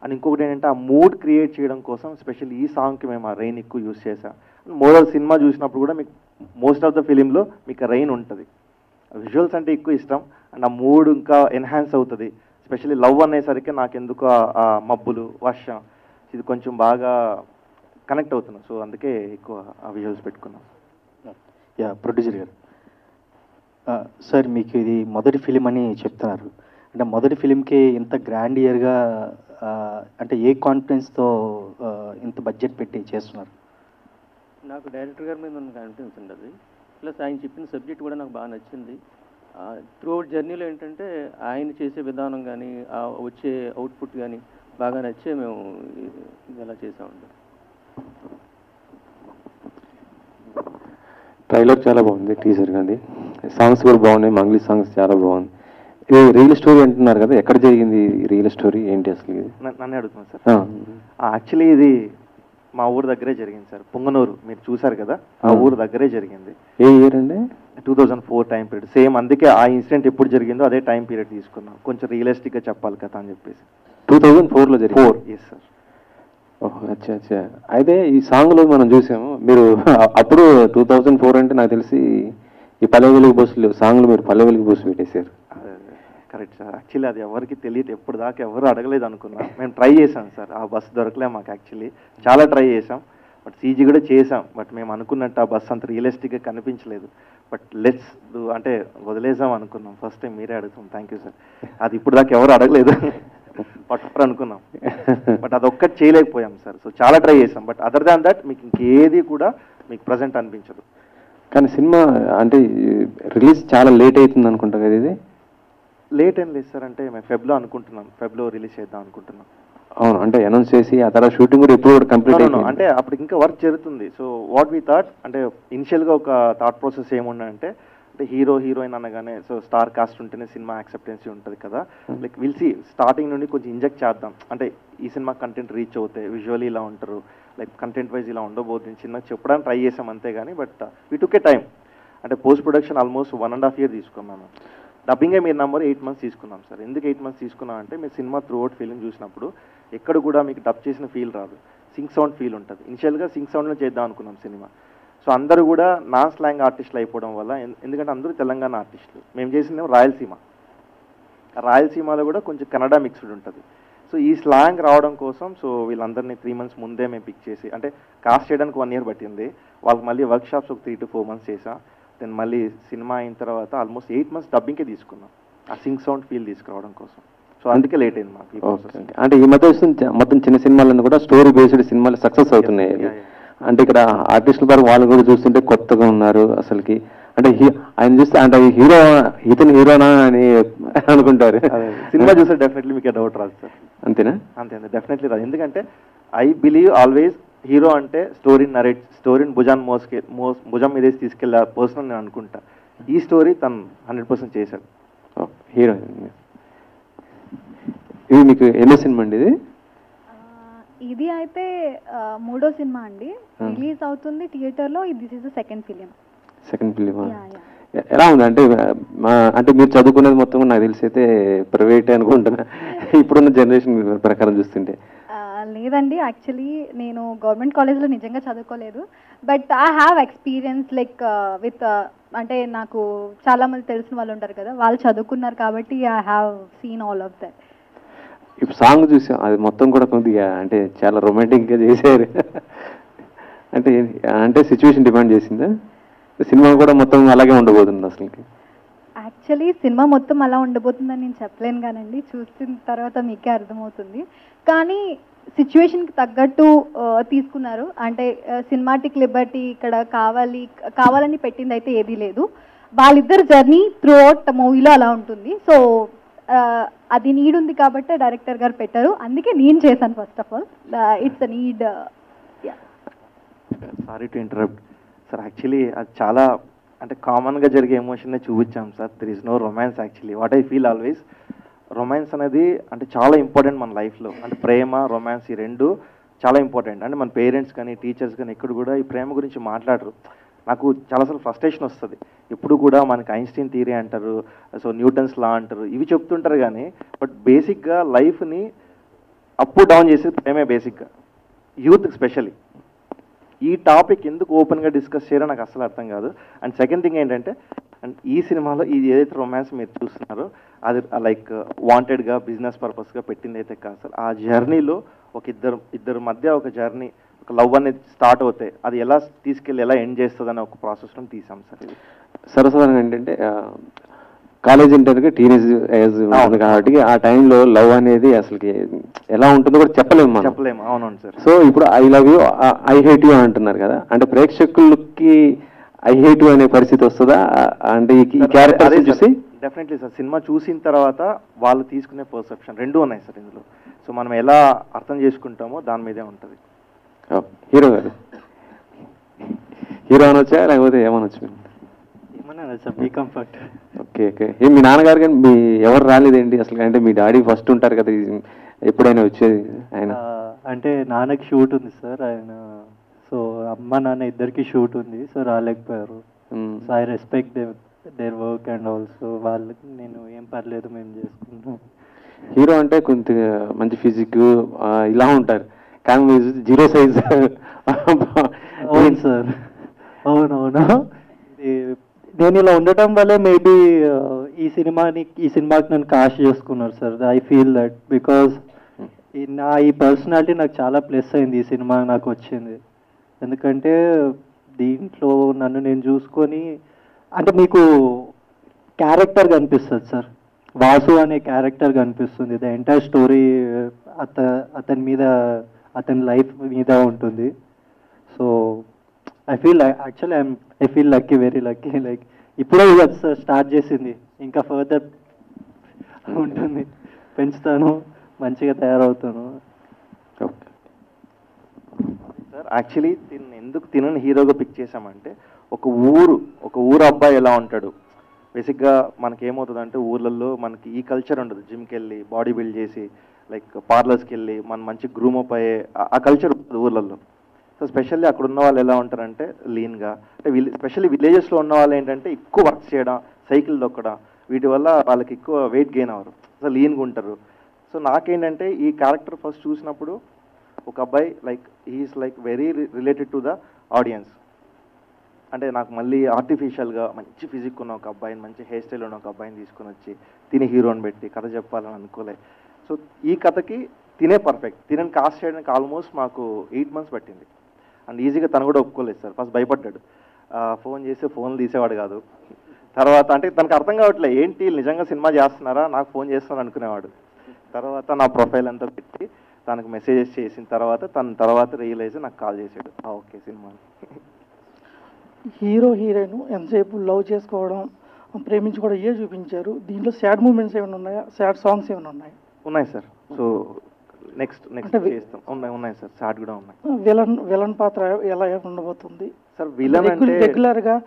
అండ్ ఇంకొకటి ఏంటంటే ఆ మూడ్ క్రియేట్ చేయడం కోసం స్పెషల్ ఈ సాంగ్కి మేము ఆ రెయిన్ ఎక్కువ యూజ్ చేసాం. మోరల్ సినిమా చూసినప్పుడు కూడా మీకు మోస్ట్ ఆఫ్ ద ఫిలింలో మీకు రెయిన్ ఉంటుంది. విజువల్స్ అంటే ఎక్కువ ఇష్టం అండ్ ఆ మూడ్ ఇంకా ఎన్హాన్స్ అవుతుంది. స్పెషల్లీ లవ్ అనేసరికి నాకు ఎందుకు ఆ మబ్బులు, వర్షం ఇది కొంచెం బాగా కనెక్ట్ అవుతున్నాం. సో అందుకే ఎక్కువ ఆ విజువల్స్ పెట్టుకున్నాం. ప్రొడ్యూసర్ గారు సార్, మీకు ఇది మొదటి ఫిలిం అని చెప్తున్నారు. అంటే మొదటి ఫిలింకి ఇంత గ్రాండ్ ఇయర్గా అంటే ఏ కాన్ఫిడెన్స్తో ఇంత బడ్జెట్ పెట్టి చేస్తున్నారు? నాకు డైరెక్టర్ గారి మీద ఉన్న కాన్ఫిడెన్స్ ఉండదు, ప్లస్ ఆయన చెప్పిన సబ్జెక్ట్ కూడా నాకు బాగా నచ్చింది. త్రూ అవుట్ జర్నీలో ఏంటంటే ఆయన చేసే విధానం కానీ వచ్చే అవుట్పుట్ కానీ బాగా నచ్చే మేము ఇది ఎలా చేసామండి. ట్రైలర్ చాలా బాగుంది, టీజర్ కానీ సాంగ్స్ కూడా బాగున్నాయి, మంగ్లీ సాంగ్స్ చాలా బాగుంది. ఇది రియల్ స్టోరీ అంటున్నారు కదా, ఎక్కడ జరిగింది రియల్ స్టోరీ ఏంటి అసలు? ఇది నన్నే అడుగుతున్నాను సార్. యాక్చువల్లీ ఇది మా ఊరు దగ్గరే జరిగింది సార్, పుంగనూరు. మీరు చూసారు కదా, ఆ ఊరు దగ్గరే జరిగింది. ఏ ఇయర్ అండి? 2004 టైం పీరియడ్. సేమ్ అందుకే ఆ ఇన్సిడెంట్ ఎప్పుడు జరిగిందో అదే టైం పీరియడ్ తీసుకున్నాం, కొంచెం రియలిస్టిక్గా చెప్పాలి కదా అని చెప్పేసి. 2004లో జరిగింది? 4, ఎస్ సార్. ఓహో, అచ్చా అచ్చా. అయితే ఈ సాంగ్లో మనం చూసాము, మీరు అప్పుడు 2004 అంటే నాకు తెలిసి ఈ పల్లె వెలుగు బస్సులు సాంగ్లు మీరు పల్లె వెలుగు బస్సు పెట్టేశారు. Correct sir. యాక్చువల్లీ అది ఎవరికి తెలియదు, ఎప్పుడు దాకా ఎవరు అడగలేదు అనుకున్నాం. మేము ట్రై చేసాం సార్, ఆ బస్సు దొరకలే మాకు. యాక్చువల్లీ చాలా ట్రై చేసాం, బట్ సీజీ కూడా చేసాం. బట్ మేము అనుకున్నట్టు ఆ బస్సు అంత రియలిస్టిక్గా కనిపించలేదు. బట్ లెట్స్ అంటే వదిలేసాం అనుకున్నాం. ఫస్ట్ టైం మీరే అడుగుతాం. Thank you sir. అది ఇప్పుడు దాకా ఎవరు అడగలేదు, పట్టు అనుకున్నాం. బట్ అదొక్కటి చేయలేకపోయాం సార్. సో చాలా ట్రై చేసాం, బట్ అదర్ దాన్ దట్ మీకు ఇంకేది కూడా మీకు ప్రజెంట్ అనిపించదు. కానీ సినిమా అంటే రిలీజ్ చాలా లేట్ అవుతుంది అనుకుంటా కదా? ఇది లేట్ ఏం లేదు సార్, అంటే మేము ఫెబ్లో అనుకుంటున్నాం, ఫెబ్లో రిలీజ్ చేద్దాం అనుకుంటున్నాం. అవును, అంటే అనౌన్స్ చేసి ఆ తర్వాత షూటింగ్ కూడా ఎప్పుడు కూడా కంప్లీట్ అయిపోయింది. అంటే అప్పుడు ఇంకా వర్క్ జరుగుతుంది. సో వాట్ వి థాట్ అంటే ఇనిషియల్గా ఒక థాట్ ప్రాసెస్ ఏముండంటే, అంటే హీరో హీరోయిన్ అనగానే సో స్టార్ కాస్ట్ ఉంటేనే సినిమా యాక్సెప్టెన్సీ ఉంటుంది కదా. లైక్ విల్ సి స్టార్టింగ్ నుండి కొంచెం ఇంజెక్ట్ చేద్దాం, అంటే ఈ సినిమా కంటెంట్ రీచ్ అవుతాయి, విజువల్లీ ఇలా ఉంటారు, లైక్ కంటెంట్ వైజ్ ఇలా ఉండబోతుంది చిన్నగా చెప్పడానికి ట్రై చేసాం అంతే. కానీ but we took A time. అంటే పోస్ట్ ప్రొడక్షన్ ఆల్మోస్ట్ 1.5 years తీసుకున్నాము. డబ్బింగే మీరు నెంబర్ 8 months తీసుకున్నాం సార్. ఎందుకు 8 months తీసుకున్నాం అంటే, మీరు సినిమా త్రూ అవుట్ ఫీలింగ్ చూసినప్పుడు ఎక్కడ కూడా మీకు డబ్ చేసిన ఫీల్ రాదు, సింగ్ సౌండ్ ఫీల్ ఉంటుంది. ఇనిషియల్గా సింగ్ సౌండ్లో చేద్దాం అనుకున్నాం సినిమా. సో అందరూ కూడా నాన్ స్లాంగ్ ఆర్టిస్టులు అయిపోవడం వల్ల, ఎందుకంటే అందరూ తెలంగాణ ఆర్టిస్టులు, మేము చేసింది రాయలసీమ. రాయలసీమలో కూడా కొంచెం కన్నడ మిక్స్డ్ ఉంటుంది. సో ఈ స్లాంగ్ రావడం కోసం సో వీళ్ళందరినీ 3 months ముందే మేము పిక్ చేసి, అంటే కాస్ట్ చేయడానికి 1 year పట్టింది. వాళ్ళకి మళ్ళీ వర్క్ షాప్స్ ఒక 3 to 4 months చేసాం. దెన్ మళ్ళీ సినిమా అయిన తర్వాత ఆల్మోస్ట్ 8 months డబ్బింగ్కే తీసుకున్నాం, ఆ సింగ్ సౌండ్ ఫీల్ తీసుకురావడం కోసం. సో అందుకే లేట్ అయింది మాకు ఈ ప్రాసెస్. అంటే ఈ మధ్య మొత్తం చిన్న సినిమాలను కూడా స్టోరీ బేస్డ్ సినిమాలు సక్సెస్ అవుతున్నాయి. అంటే ఇక్కడ ఆర్టిస్టుల పరంగా వాళ్ళు కూడా చూస్తుంటే కొత్తగా ఉన్నారు అసలుకి. అంటే ఆయన చూస్తే అంటే హీరో ఇతను హీరోనా అని అనుకుంటారు. సినిమా చూస్తే డెఫినెట్లీ మీకు డౌట్ రాదు సార్. అంతేనా? అంతే డెఫినెట్లీ రాదు. ఎందుకంటే ఐ బిలీవ్ ఆల్వేస్ హీరో అంటే స్టోరీని భుజం మీదేసి తీసుకెళ్ళే పర్సన్ నేను అనుకుంటా. ఈ స్టోరీ తను 100% చేశాడు. హీరో ఇది మీకు ఎన్నో సినిమా అండి ఇది? ఇది అయితే 3వ సినిమా అండి. రిలీజ్ అవుతుంది థియేటర్లో. This is the second film. ఎలా ఉంది అంటే అంటే మీరు చదువుకునేది మొత్తం నాకు తెలిసి అయితే ప్రైవేట్ అనుకుంటున్నా ఇప్పుడున్న జనరేషన్ ప్రకారం చూస్తుంటే. లేదండి, యాక్చువల్లీ నేను గవర్నమెంట్ కాలేజ్లో నిజంగా చదువుకోలేదు. But I have experience like with అంటే నాకు చాలామంది తెలిసిన వాళ్ళు ఉంటారు కదా, వాళ్ళు చదువుకున్నారు కాబట్టి I have seen all of that. ఇప్పుడు సాంగ్ చూసాం, అది మొత్తం కూడా కొద్దిగా అంటే చాలా రొమాంటిక్గా చేశారు. అంటే అంటే సిచ్యువేషన్ డిమాండ్ చేసిందా? సినిమా కూడా మొత్తం అలాగే ఉండబోతుంది అసలుకి? యాక్చువల్లీ సినిమా మొత్తం అలా ఉండబోతుందని నేను చెప్పలేను కానండి, చూసిన తర్వాత మీకే అర్థమవుతుంది. కానీ సిచ్యువేషన్కి తగ్గట్టు తీసుకున్నారు. అంటే సినిమాటిక్ లిబర్టీ ఇక్కడ కావాలని పెట్టింది అయితే ఏదీ లేదు. వాళ్ళిద్దరు జర్నీ త్రూ అవుట్ మూవీలో అలా ఉంటుంది. సో అది నీడ్ ఉంది కాబట్టి డైరెక్టర్ గారు పెట్టారు. అందుకే నేను చేశాను. First of all it's a need. Sorry to interrupt sir. Actually అది చాలా అంటే కామన్గా జరిగే ఎమోషన్నే చూపించాం sir. There is no romance. Actually what I feel always, romance అనేది అంటే చాలా ఇంపార్టెంట్ మన లైఫ్లో. అంటే ప్రేమ, రొమాన్స్ ఈ రెండు చాలా ఇంపార్టెంట్. అంటే మన పేరెంట్స్ కానీ టీచర్స్ కానీ ఎక్కడ కూడా ఈ ప్రేమ గురించి మాట్లాడరు. నాకు చాలాసార్లు ఫ్రస్ట్రేషన్ వస్తుంది. ఇప్పుడు కూడా మనకి ఐన్స్టీన్ థియరీ అంటారు, సో న్యూటన్స్ లా అంటారు, ఇవి చెప్తుంటారు కానీ బట్ బేసిక్గా లైఫ్ని అప్ డౌన్ చేసేది ప్రేమే బేసిక్గా, యూత్ స్పెషల్లీ. ఈ టాపిక్ ఎందుకు ఓపెన్గా డిస్కస్ చేయరో నాకు అసలు అర్థం కాదు. అండ్ సెకండ్ థింగ్ ఏంటంటే, అండ్ ఈ సినిమాలో ఇది ఏదైతే రొమాన్స్ మీరు చూస్తున్నారో అది లైక్ వాంటెడ్గా బిజినెస్ పర్పస్గా పెట్టింది అయితే కాదు సార్. ఆ జర్నీలో ఒక ఇద్దరు మధ్య ఒక జర్నీ, ఒక లవ్ అనేది స్టార్ట్ అవుతాయి, అది ఎలా తీసుకెళ్ళి ఎలా ఎండ్ చేస్తుంది అనే ఒక ప్రాసెస్లో తీసాం సార్. ఇది సరసంగా ఏంటంటే కాలేజ్ ఇంటర్కి టీనేజ్ ఏజ్ ఉంటుంది కాబట్టి ఆ టైంలో లవ్ అనేది అసలుకి ఎలా ఉంటుందో కూడా చెప్పలేము. అవునవును సార్. సో ఇప్పుడు I love you, I hate you అంటున్నారు కదా, అంటే ప్రేక్షకులకి ఐ హేట్ యూ అనే పరిస్థితి వస్తుందా? అంటే ఈ క్యారెక్టర్ చూసి డెఫినెట్లీ సార్. సినిమా చూసిన తర్వాత వాళ్ళు తీసుకునే పర్సెప్షన్ రెండూ ఉన్నాయి సార్ ఇందులో. సో మనం ఎలా అర్థం చేసుకుంటామో దాని మీదే ఉంటుంది. హీరో గారు హీరో అనొచ్చా లేకపోతే ఏమనొచ్చు? ఏమన్నా సార్, మీ కంఫర్ట్. Okay okay. మీ నాన్నగారు కానీ మీ ఎవరు రాలేదేంటి అసలు? అంటే మీ డాడీ ఫస్ట్ ఉంటారు కదా ఎప్పుడైనా వచ్చేది ఆయన? అంటే నాన్నకి షూట్ ఉంది సార్, ఆయన సో అమ్మ నాన్న ఇద్దరికి షూట్ ఉంది, సో రాలేకపోయారు. So I respect their work and also వాళ్ళకి నేను ఏం పర్లేదు మేము చేసుకుంటాం. హీరో అంటే కొంత మంచి ఫిజిక్ ఇలా ఉంటారు, కానీ మీరు 0 సైజ్. అవును సార్, అవునవును. నేను ఇలా ఉండటం వల్లే మేబీ ఈ సినిమాకి నన్ను కాస్ట్ చేసుకున్నారు sir. I feel that because ఈ పర్సనాలిటీ నాకు చాలా ప్లస్ అయింది ఈ సినిమా నాకు వచ్చింది. ఎందుకంటే దీంట్లో నన్ను నేను చూసుకొని, అంటే మీకు క్యారెక్టర్ కనిపిస్తుంది సార్, వాసు అనే క్యారెక్టర్ కనిపిస్తుంది. ద ఎంటైర్ స్టోరీ అతని మీద, అతని లైఫ్ మీద ఉంటుంది. So I feel actually I feel lucky, very lucky. Like ఇప్పుడే సార్ స్టార్ట్ చేసింది, ఇంకా ఫర్దర్ ఉంటుంది, పెంచుతాను, మంచిగా తయారవుతాను. సార్ యాక్చువల్లీ ఎందుకు తినని హీరోగా పిక్ చేశామంటే, ఒక ఊరు అబ్బాయి ఎలా ఉంటాడు బేసిక్గా మనకి ఏమవుతుందంటే, ఊర్లలో మనకి ఈ కల్చర్ ఉండదు. జిమ్కి వెళ్ళి బాడీ బిల్డ్ చేసి లైక్ పార్లర్స్కి వెళ్ళి మనం మంచి గ్రూమప్ అయ్యే ఆ కల్చర్ ఉంటుంది ఊర్లలో. సో స్పెషల్లీ అక్కడ ఉన్న వాళ్ళు ఎలా ఉంటారంటే లీన్గా, అంటే స్పెషల్లీ విలేజెస్లో ఉన్న వాళ్ళు ఏంటంటే ఎక్కువ వర్క్ చేయడం, సైకిల్ దొక్కడం, వీటి వల్ల వాళ్ళకి ఎక్కువ వెయిట్ గెయిన్ అవ్వరు, సో లీన్గా ఉంటారు. సో నాకేంటంటే ఈ క్యారెక్టర్ ఫస్ట్ చూసినప్పుడు ఒక అబ్బాయి like he's like very related to the audience. అంటే నాకు మళ్ళీ ఆర్టిఫిషియల్గా మంచి ఫిజిక్ ఉన్న ఒక అబ్బాయిని, మంచి హెయిర్ స్టైల్ ఉన్న ఒక అబ్బాయిని తీసుకొని వచ్చి తిని హీరోని పెట్టి కథ చెప్పాలని అనుకోలే. సో ఈ కథకి తినే పర్ఫెక్ట్. తినని కాస్ట్ చేయడానికి ఆల్మోస్ట్ మాకు 8 months పట్టింది. అండ్ ఈజీగా తను కూడా ఒప్పుకోలేదు సార్. ఫస్ట్ భయపడ్డాడు, ఫోన్ చేస్తే ఫోన్లు తీసేవాడు కాదు. తర్వాత అంటే తనకు అర్థం కావట్లే, ఏంటి నిజంగా సినిమా చేస్తున్నారా, నాకు ఫోన్ చేస్తున్నారు అనుకునేవాడు. తర్వాత నా ప్రొఫైల్ అంతా పెట్టి తనకు మెసేజెస్ చేసిన తర్వాత తన తర్వాత రియలైజ్ నాకు కాల్ చేశాడు ఓకే సినిమా. హీరో హీరోయిన్ ఎంతసేపు లవ్ చేసుకోవడం ప్రేమించుకోవడం చూపించారు. దీంట్లో సాడ్ మూమెంట్స్ ఏమైనా ఉన్నాయా, సాడ్ సాంగ్స్ ఏమైనా ఉన్నాయా? ఉన్నాయి సార్. సో నెక్స్ట్ చేస్తాం. ఉన్నాయి సార్, సాడ్ కూడా ఉన్నాయి. విలన్ పాత్ర ఎలా ఉండబోతుంది సార్? విలన్ అంటే రెగ్యులర్గా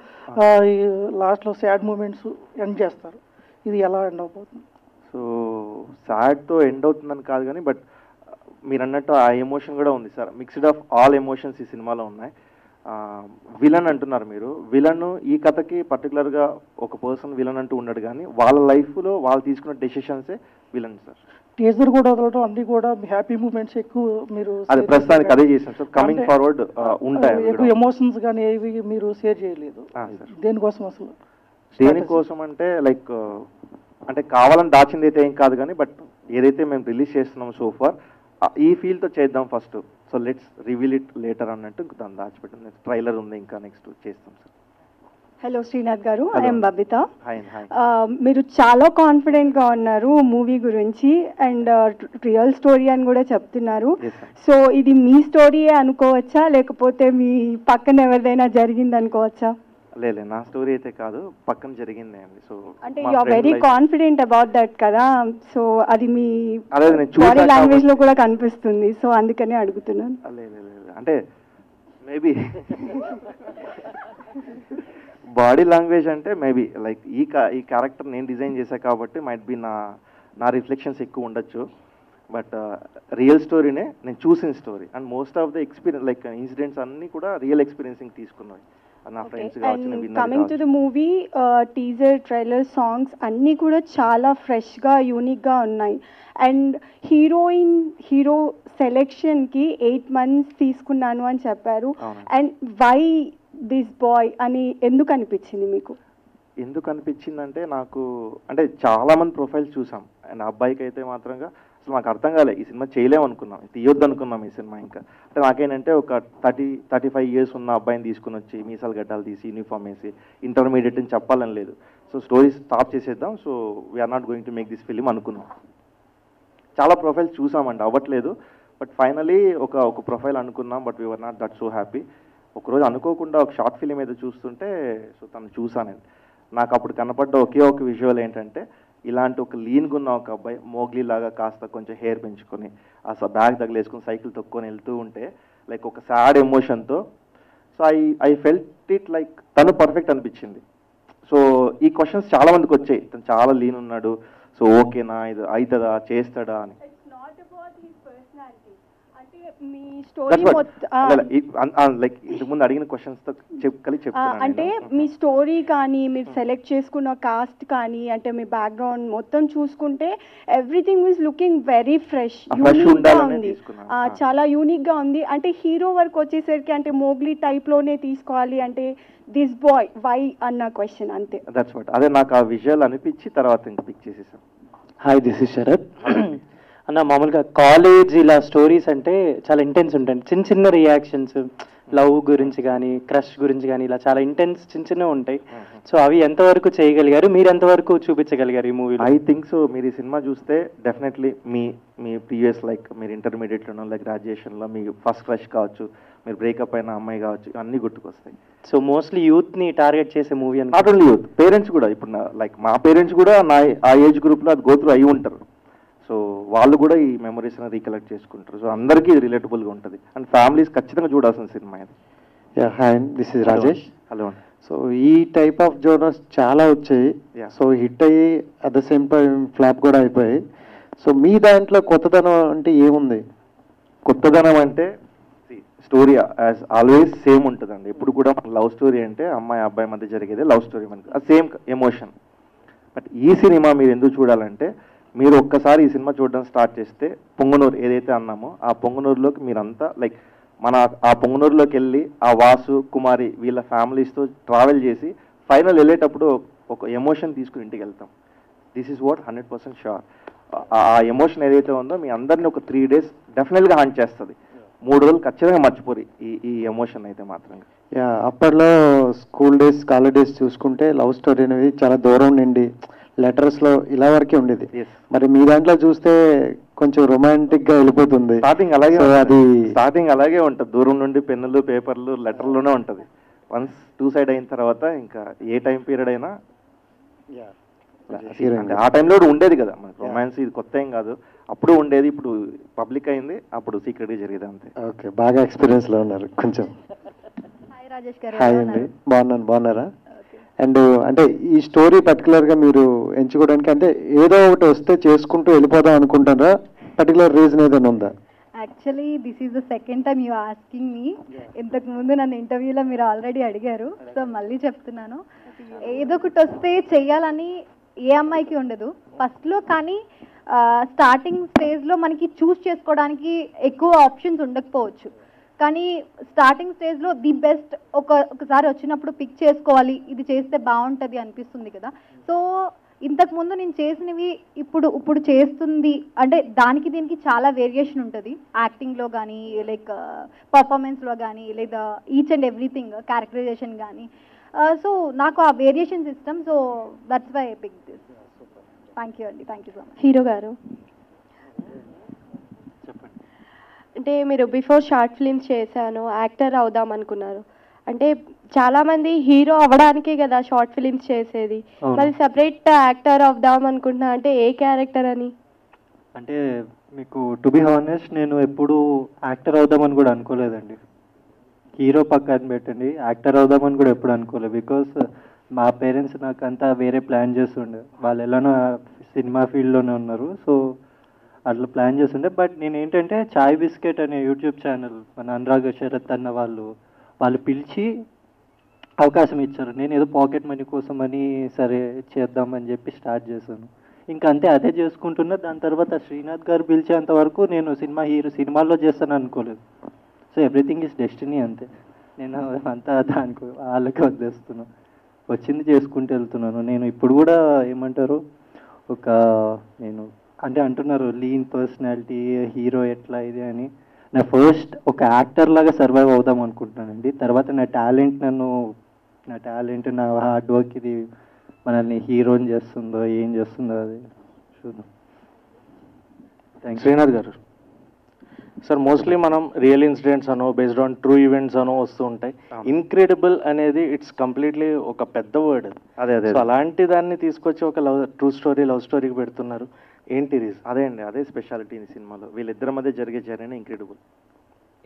లాస్ట్లో సాడ్ మూమెంట్స్ ఎండ్ చేస్తారు, ఇది ఎలా ఎండ్ అవబోతుంది? సో సాడ్తో ఎండ్ అవుతుందని కాదు కానీ బట్ మీరు అన్నట్టు ఆ ఎమోషన్ కూడా ఉంది sir. Mixed of all emotions ఈ సినిమాలో ఉన్నాయి. విలన్ అంటున్నారు మీరు. విలన్ ఈ కథకి పర్టికులర్గా ఒక పర్సన్ విలన్ అంటూ ఉండడు కానీ వాళ్ళ లైఫ్లో వాళ్ళు తీసుకున్న డెసిషన్సే విలన్ సార్. టీజర్ కూడా వదలటం అన్ని కూడా హ్యాపీ మూమెంట్స్ ఎక్కువ మీరు అది ప్రస్తుతానికి అదే చేసాం సార్. కమింగ్ ఫార్వర్డ్ ఉంటాయి ఎక్కువ ఎమోషన్స్ కానీ ఏవి మీరు షేర్ చేయలేదు. దేనికోసం అసలు? దేనికోసం అంటే లైక్ అంటే కావాలని దాచింది అయితే ఏం కాదు కానీ బట్ ఏదైతే మేము రిలీజ్ చేస్తున్నాం సో ఫార్ ఈ ఫీల్తో చేద్దాం first. So let's reveal it later అన్నట్టు దాన్ని దాచిపెట్టాం. ట్రైలర్ ఉంది, ఇంకా నెక్స్ట్ చేస్తాం సార్. హలో శ్రీనాథ్ గారు, ఐఎమ్ బబిత. హాయ్. మీరు చాలా కాన్ఫిడెంట్గా ఉన్నారు మూవీ గురించి అండ్ రియల్ స్టోరీ అని కూడా చెప్తున్నారు. సో ఇది మీ స్టోరీయే అనుకోవచ్చా లేకపోతే మీ పక్కన ఎవరిదైనా జరిగింది అనుకోవచ్చా? లేదు, నా స్టోరీ అయితే కాదు, పక్కన జరిగిందే అండి. సో అంటే you are very confident about that కదా, సో అది మీ బాడీ లాంగ్వేజ్ లో కూడా కనిపిస్తుంది, సో అందుకనే అడుగుతున్నాను. లేదు అంటే మేబీ బాడీ లాంగ్వేజ్ అంటే మేబీ లైక్ ఈ క్యారెక్టర్ నేను డిజైన్ చేశా కాబట్టి మైట్ బి నా రిఫ్లెక్షన్స్ ఎక్కువ ఉండొచ్చు. బట్ రియల్ స్టోరీనే, నేను చూసిన story and most of the experience like incidents అన్నీ కూడా రియల్ ఎక్స్పీరియన్సింగ్ తీసుకున్నాయి. Coming to the movie, teaser, trailer, songs అన్నీ కూడా చాలా ఫ్రెష్గా యూనిక్గా ఉన్నాయి. అండ్ హీరో సెలెక్షన్కి 8 months తీసుకున్నాను అని చెప్పారు. అండ్ వై దిస్ బాయ్ అని ఎందుకు అనిపించింది మీకు? ఎందుకు అనిపించిందంటే నాకు అంటే చాలా మంది ప్రొఫైల్స్ చూసాం అండ్ అబ్బాయికి అయితే మాత్రంగా అసలు మాకు అర్థం కాలే, ఈ సినిమా చేయలేము అనుకున్నాం, తీయొద్దు అనుకున్నాం ఈ సినిమా. ఇంకా అంటే నాకేంటంటే ఒక 35 years ఉన్న అబ్బాయిని తీసుకుని వచ్చి మీసాలు గడ్డాలు తీసి యూనిఫామ్ వేసి ఇంటర్మీడియట్ అని చెప్పాలని లేదు. సో స్టోరీ స్టాప్ చేసేద్దాం, so we're not going to make this film అనుకున్నాం. చాలా ప్రొఫైల్స్ చూసామండి, అవ్వట్లేదు. బట్ ఫైనలీ ఒక ప్రొఫైల్ అనుకున్నాం, but we're not that so happy. ఒకరోజు అనుకోకుండా ఒక షార్ట్ ఫిలిం ఏదో చూస్తుంటే సో తను చూసానండి. నాకు అప్పుడు కనపడ్డ ఒకే ఒక విజువల్ ఏంటంటే ఇలాంటి ఒక లీన్గా ఉన్న ఒక అబ్బాయి మోగ్లీ లాగా కాస్త కొంచెం హెయిర్ పెంచుకొని అసలు బ్యాగ్ తగిలేసుకొని సైకిల్ తొక్కొని వెళ్తూ ఉంటే లైక్ ఒక సాడ్ ఎమోషన్తో. So I felt it like తను పర్ఫెక్ట్ అనిపించింది. సో ఈ క్వశ్చన్స్ చాలా మందికి వచ్చాయి, తను చాలా లీన్ ఉన్నాడు, సో ఓకేనా, ఇది అవుతుందా, చేస్తాడా అని. మీ స్టోరీ లైక్ ఇంతకుముందు అడిగిన క్వశ్చన్స్ తో కలిసి చెప్తాను. అంటే మీ స్టోరీ కానీ మీరు సెలెక్ట్ చేసుకున్న కాస్ట్ కానీ అంటే మీ బ్యాక్గ్రౌండ్ మొత్తం చూసుకుంటే everything is looking very fresh, unique గా ఉంది, చాలా యూనిక్ గా ఉంది. అంటే హీరో వరకు వచ్చేసరికి అంటే మోగ్లీ టైప్ లోనే తీసుకోవాలి అంటే దిస్ బాయ్ వై అన్న క్వశ్చన్ అంతే. దట్స్ వాట్, అదే నాకు ఆ విజువల్ అనిపించి తర్వాత ఇంకా పిక్ చేసేసాం. Hi, this is Sarath. అన్న మామూలుగా కాలేజ్ ఇలా స్టోరీస్ అంటే చాలా ఇంటెన్స్ ఉంటాయి, చిన్న చిన్న రియాక్షన్స్, లవ్ గురించి కానీ క్రష్ గురించి కానీ ఇలా చాలా ఇంటెన్స్ చిన్నవి ఉంటాయి. సో అవి ఎంతవరకు చేయగలిగారు, మీరు ఎంతవరకు చూపించగలిగారు ఈ మూవీలో? I think so. మీరు ఈ సినిమా చూస్తే డెఫినెట్లీ మీ ప్రీవియస్ లైక్ మీరు ఇంటర్మీడియట్లోనో లైక్ గ్రాడ్యుయేషన్లో మీ ఫస్ట్ క్రష్ కావచ్చు, మీరు బ్రేకప్ అయిన అమ్మాయి కావచ్చు, అన్నీ గుర్తుకొస్తాయి. సో మోస్ట్లీ యూత్ని టార్గెట్ చేసే మూవీ అని. నాట్ ఓన్లీ యూత్, పేరెంట్స్ కూడా. ఇప్పుడు లైక్ మా పేరెంట్స్ కూడా ఆ ఏజ్ గ్రూప్లో అది గోత్రు అయి ఉంటారు. సో వాళ్ళు కూడా ఈ మెమరీస్ని రీకలెక్ట్ చేసుకుంటారు. సో అందరికీ రిలేటబుల్గా ఉంటుంది అండ్ ఫ్యామిలీస్ ఖచ్చితంగా చూడాల్సిన సినిమా ఇది. Hi, this is Rajesh. Hello. So ఈ టైప్ ఆఫ్ జోనర్స్ చాలా వచ్చాయి, సో హిట్ అయ్యి at the same time flop కూడా అయిపోయాయి. సో మీ దాంట్లో కొత్తదనం అంటే ఏముంది? కొత్తదనం అంటే స్టోరీ యాజ్ ఆల్వేస్ సేమ్ ఉంటుందండి. ఎప్పుడు కూడా లవ్ స్టోరీ అంటే అమ్మాయి అబ్బాయి మధ్య జరిగేదే లవ్ స్టోరీ, మనకి ఆ సేమ్ ఎమోషన్. బట్ ఈ సినిమా మీరు ఎందుకు చూడాలంటే మీరు ఒక్కసారి ఈ సినిమా చూడడం స్టార్ట్ చేస్తే పొంగనూరు ఏదైతే అన్నామో ఆ పొంగనూరులోకి మీరంతా లైక్ ఆ పొంగనూరులోకి వెళ్ళి ఆ వాసు కుమారి వీళ్ళ ఫ్యామిలీస్తో ట్రావెల్ చేసి ఫైనల్ వెళ్ళేటప్పుడు ఒక ఎమోషన్ తీసుకుని ఇంటికి వెళ్తాం. This is what 100% sure. ఆ ఎమోషన్ ఏదైతే ఉందో మీ అందరినీ ఒక 3 days డెఫినెట్గా హాంట్ చేస్తుంది. 3 రోజులు ఖచ్చితంగా మర్చిపోరు ఈ ఎమోషన్ అయితే మాత్రం. అప్పట్లో స్కూల్ డేస్ కాలేజ్ డేస్ చూసుకుంటే లవ్ స్టోరీ అనేది చాలా దూరం నుండి లెటర్స్లో ఇలా వరకే ఉండేది. మరి మీ దాంట్లో చూస్తే కొంచెం రొమాంటిక్గా వెళ్ళిపోతుంది. స్టార్టింగ్ అలాగే So, అది స్టార్టింగ్ అలాగే ఉంటుంది. దూరం నుండి పెన్నులు పేపర్లు లెటర్లోనే ఉంటుంది. వన్స్ 2 సైడ్ అయిన తర్వాత ఇంకా ఏ టైం పీరియడ్ అయినా అంటే ఆ టైంలో ఉండేది కదా మనకు రొమాన్స్. ఇది కొత్త ఏం కాదు, అప్పుడు ఉండేది. ఇప్పుడు పబ్లిక్ అయింది, అప్పుడు సీక్రెట్గా జరిగేది అంతే. ఓకే, బాగా ఎక్స్పీరియన్స్లో ఉన్నారు కొంచెం. హాయ్ రాజేష్ గారు. హాయ్ అండి, బాగున్నారా? అండ్ అంటే ఈ స్టోరీ పర్టికులర్గా మీరు ఎంచుకోవడానికి అంటే ఏదో ఒకటి వస్తే చేసుకుంటూ వెళ్ళిపోదాం అనుకుంటారా? పర్టికులర్ రీజన్ ఏదైనా ఉందా? Actually this is the second time you asking me. ఇంతకు ముందు నన్ను ఇంటర్వ్యూలో మీరు ఆల్రెడీ అడిగారు, సో మళ్ళీ చెప్తున్నాను. ఏదో ఒకటి వస్తే చెయ్యాలని ఏ అమ్మాయికి ఉండదు ఫస్ట్లో, కానీ స్టార్టింగ్ స్టేజ్లో మనకి చూస్ చేసుకోవడానికి ఎక్కువ ఆప్షన్స్ ఉండకపోవచ్చు. కానీ స్టార్టింగ్ స్టేజ్లో ది బెస్ట్ ఒకసారి వచ్చినప్పుడు పిక్ చేసుకోవాలి, ఇది చేస్తే బాగుంటుంది అనిపిస్తుంది కదా. సో ఇంతకుముందు నేను చేసినవి ఇప్పుడు చేస్తుంది అంటే దానికి దీనికి చాలా వేరియేషన్ ఉంటుంది. యాక్టింగ్లో కానీ లైక్ పర్ఫార్మెన్స్లో కానీ లేదా ఈచ్ అండ్ ఎవ్రీథింగ్ క్యారెక్టరైజేషన్ కానీ. సో నాకు ఆ వేరియేషన్స్ ఇష్టం. So that's why I pick this. Thank you అండి, thank you so much. Hero garu, అంటే మీరు బిఫోర్ షార్ట్ ఫిల్మ్స్ చేశాను, యాక్టర్ అవుదాం అనుకున్నారు. అంటే చాలామంది హీరో అవ్వడానికే కదా షార్ట్ ఫిల్మ్స్ చేసేది, మరి సపరేట్ యాక్టర్ అవుదాం అనుకుంటున్నా అంటే ఏ క్యారెక్టర్ అని? అంటే మీకు టు బి హానెస్ట్ నేను ఎప్పుడు యాక్టర్ అవుదామని కూడా అనుకోలేదండి. హీరో పక్కన పెట్టండి, యాక్టర్ అవుదామని కూడా ఎప్పుడు అనుకోలేదు. బికాస్ మా పేరెంట్స్ నాకు అంతా వేరే ప్లాన్ చేస్తుండే. వాళ్ళు ఎలానో సినిమా ఫీల్డ్లోనే ఉన్నారు, సో అట్లా ప్లాన్ చేస్తుండే. బట్ నేను ఏంటంటే చాయ్ బిస్కెట్ అనే యూట్యూబ్ ఛానల్ మన అనురాగ్ శరత్ అన్న వాళ్ళు పిలిచి అవకాశం ఇచ్చారు. నేను ఏదో పాకెట్ మనీ కోసం అని సరే చేద్దామని చెప్పి స్టార్ట్ చేశాను. ఇంకా అంతే, అదే చేసుకుంటున్నా. దాని తర్వాత శ్రీనాథ్ గారు పిలిచేంత వరకు నేను సినిమాల్లో చేస్తాను అనుకోలేదు. సో ఎవ్రీథింగ్ ఈజ్ డెస్టినీ అంతే. నేను అంతా దానికి వాళ్ళకి వదిలేస్తున్నాను, వచ్చింది చేసుకుంటూ వెళ్తున్నాను. నేను ఇప్పుడు కూడా ఏమంటారు నేను అంటే అంటున్నారు లీన్ పర్సనాలిటీ హీరో ఎట్లా ఇది అని. నా ఫస్ట్ ఒక యాక్టర్ లాగా సర్వైవ్ అవుదాం అనుకుంటున్నానండి. తర్వాత నా టాలెంట్ నా హార్డ్ వర్క్ ఇది మనల్ని హీరోని చేస్తుందో ఏం చేస్తుందో అది చూద్దాం. శ్రీనాథ్ గారు, సార్ మోస్ట్లీ మనం రియల్ ఇన్సిడెంట్స్ అనో బేస్డ్ ఆన్ ట్రూ ఈవెంట్స్ అనో వస్తూ ఉంటాయి. ఇన్క్రెడిబుల్ అనేది ఇట్స్ కంప్లీట్లీ ఒక పెద్ద వర్డ్. అదే అలాంటి దాన్ని తీసుకొచ్చి ఒక లవ్ స్టోరీకి పెడుతున్నారు. ఏంటి రీజన్? అదే స్పెషాలిటీ ఈ సినిమాలో. వీళ్ళిద్దరి మధ్య జరిగే జర్నీ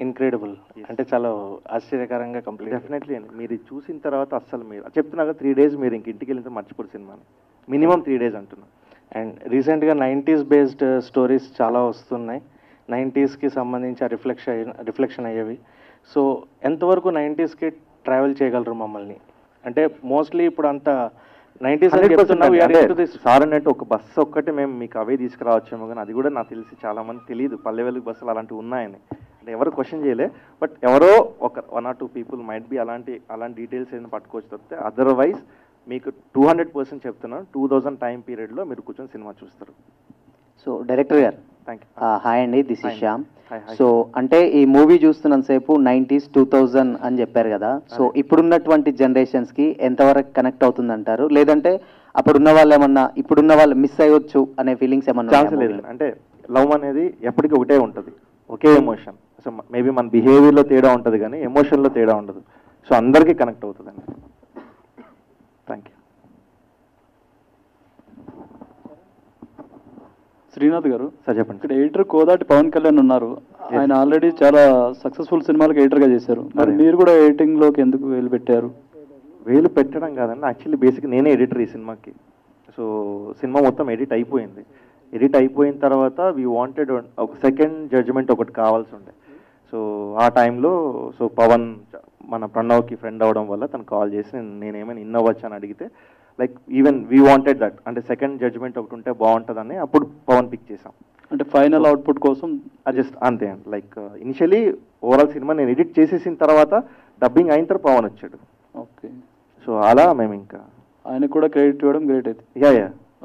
ఇన్క్రెడిబుల్ అంటే చాలా ఆశ్చర్యకరంగా కంప్లీట్. డెఫినెట్లీ అండి, మీరు చూసిన తర్వాత అస్సలు మీరు చెప్తున్నాగా 3 days మీరు ఇంటికి వెళ్ళితే మర్చిపోరు సినిమాని. మినిమం 3 days అంటున్నా. అండ్ రీసెంట్గా 90s బేస్డ్ స్టోరీస్ చాలా వస్తున్నాయి. 90sకి సంబంధించి రిఫ్లెక్షన్ అయ్యేవి. సో ఎంతవరకు 90sకి ట్రావెల్ చేయగలరు మమ్మల్ని? అంటే మోస్ట్లీ ఇప్పుడు అంతా 90s సార్ అన్నట్టు ఒక బస్సు ఒక్కటి మేము మీకు అవే తీసుకురావచ్చేమో, కానీ అది కూడా నాకు తెలిసి చాలా మంది తెలియదు పల్లె వెలుగు బస్సులు అలాంటివి ఉన్నాయని. అంటే ఎవరు క్వశ్చన్ చేయలే, బట్ ఎవరో 1 or 2 people మైట్ బి అలాంటి డీటెయిల్స్ ఏదైనా పట్టుకోవచ్చు తప్పితే అదర్వైజ్ మీకు 200% చెప్తున్నాను 2000 టైం పీరియడ్లో మీరు కూర్చొని సినిమా చూస్తారు. సో డైరెక్టర్ గారు థ్యాంక్ యూ. హాయ్ అండి, దిస్ ఇస్ శ్యామ్. సో అంటే ఈ మూవీ చూస్తున్నంతసేపు 90s 2000 అని చెప్పారు కదా, సో ఇప్పుడున్నటువంటి జనరేషన్స్కి ఎంతవరకు కనెక్ట్ అవుతుందంటారు? లేదంటే అప్పుడున్న వాళ్ళు ఏమన్నా ఇప్పుడున్న వాళ్ళు మిస్ అయ్యొచ్చు అనే ఫీలింగ్స్ ఏమన్నా? ఛాన్స్ లేదు. అంటే లవ్ అనేది ఎప్పటికీ ఒకటే ఉంటుంది, ఒకే ఎమోషన్. సో మేబీ మన బిహేవియర్లో తేడా ఉంటుంది కానీ ఎమోషన్లో తేడా ఉండదు. సో అందరికీ కనెక్ట్ అవుతుందండి. Thank you. శ్రీనాథ్ గారు, సార్ చెప్పండి. ఇక్కడ ఎడిటర్ కోదాటి పవన్ కళ్యాణ్ ఉన్నారు. ఆయన ఆల్రెడీ చాలా సక్సెస్ఫుల్ సినిమాలకు ఎడిటర్గా చేశారు. మరి మీరు కూడా ఎడిటింగ్లోకి ఎందుకు వేలు పెట్టారు? వేలు పెట్టడం కాదండి, యాక్చువల్లీ బేసిక్ నేనే ఎడిటర్ ఈ సినిమాకి. సో సినిమా మొత్తం ఎడిట్ అయిపోయింది. ఎడిట్ అయిపోయిన తర్వాత వీ వాంటెడ్ ఒక సెకండ్ జడ్జిమెంట్ ఒకటి కావాల్సి ఉండే. సో ఆ టైంలో సో పవన్ మన ప్రణవ్కి ఫ్రెండ్ అవడం వల్ల తను కాల్ చేసి నేనేమైనా ఇన్నోవచ్చు అని అడిగితే like even we wanted that, అంటే సెకండ్ జడ్జ్మెంట్ ఒకటి ఉంటే బాగుంటుందని అప్పుడు పవన్ పిక్ చేసాం. అంటే ఫైనల్ అవుట్పుట్ కోసం జస్ట్ అంతే అండి. లైక్ ఇనిషియలీ ఓవరాల్ సినిమా నేను ఎడిట్ చేసేసిన తర్వాత డబ్బింగ్ అయిన తర్వాత పవన్ వచ్చాడు. ఓకే. సో అలా మేము ఇంకా ఆయనకు కూడా క్రెడిట్ ఇవ్వడం గ్రేట్ అయితే. Yeah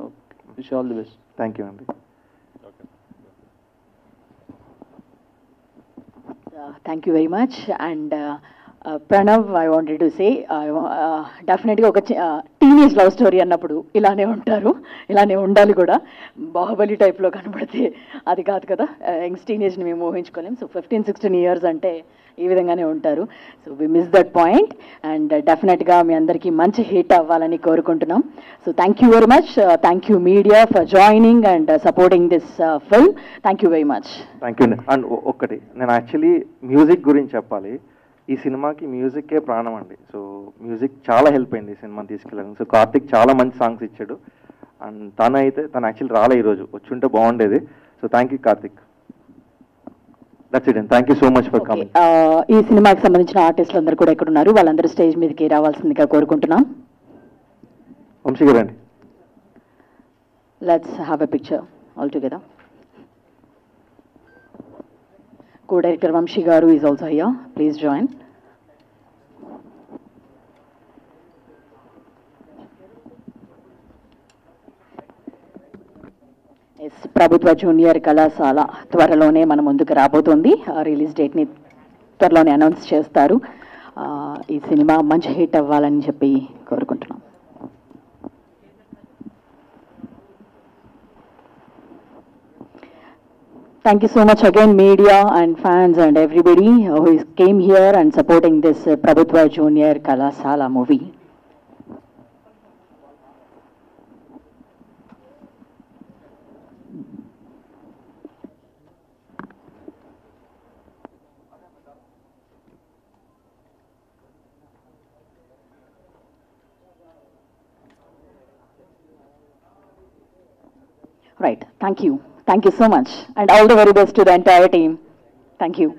okay, wish all the best. Thank you అండి. Thank you very much. And Pranav, I wanted to say డెఫినెట్గా ఒక టీం టీనేజ్ లవ్ స్టోరీ అన్నప్పుడు ఇలానే ఉంటారు, ఇలానే ఉండాలి కూడా. బాహుబలి టైప్లో కనబడితే అది కాదు కదా, యంగ్స్ టీనేజ్ని మేము ఊహించుకోలేం. సో 15-16 years అంటే ఈ విధంగానే ఉంటారు. So we miss that point and డెఫినెట్గా మీ అందరికీ మంచి హిట్ అవ్వాలని కోరుకుంటున్నాం. So thank you very much, thank you media for joining and supporting this film. Thank you very much. Thank you. And ఒక్కటి నేను యాక్చువల్లీ మ్యూజిక్ గురించి చెప్పాలి. ఈ సినిమాకి మ్యూజిక్కే ప్రాణం అండి. సో మ్యూజిక్ చాలా హెల్ప్ అయింది ఈ సినిమాని తీసుకెళ్ళడానికి. సో కార్తిక్ చాలా మంచి సాంగ్స్ ఇచ్చాడు. అండ్ తను యాక్చువల్లీ రాలే ఈరోజు, వచ్చి ఉంటే బాగుండేది. So thank you Karthik. That's it and thank you so much for coming. ఈ సినిమాకి సంబంధించిన ఆర్టిస్టులు అందరూ కూడా ఎక్కడ ఉన్నారు, వాళ్ళందరూ స్టేజ్ మీదకి రావాల్సిందిగా కోరుకుంటున్నాం. వంశీ గారు అండి. Let's have a picture all together. Co-director Vamshi Garu is also here. Please join. Yes, ప్రభుత్వ జూనియర్ కళాశాల త్వరలోనే మన ముందుకు రాబోతోంది. రిలీజ్ డేట్ని త్వరలోనే అనౌన్స్ చేస్తారు. ఈ సినిమా మంచి హిట్ అవ్వాలని చెప్పి కోరుకుంటున్నాం. Thank you so much again, media and fans and everybody who came here and supporting this Prabhutva Junior Kalasala movie. Right, thank you. Thank you so much and all the very best to the entire team. Thank you.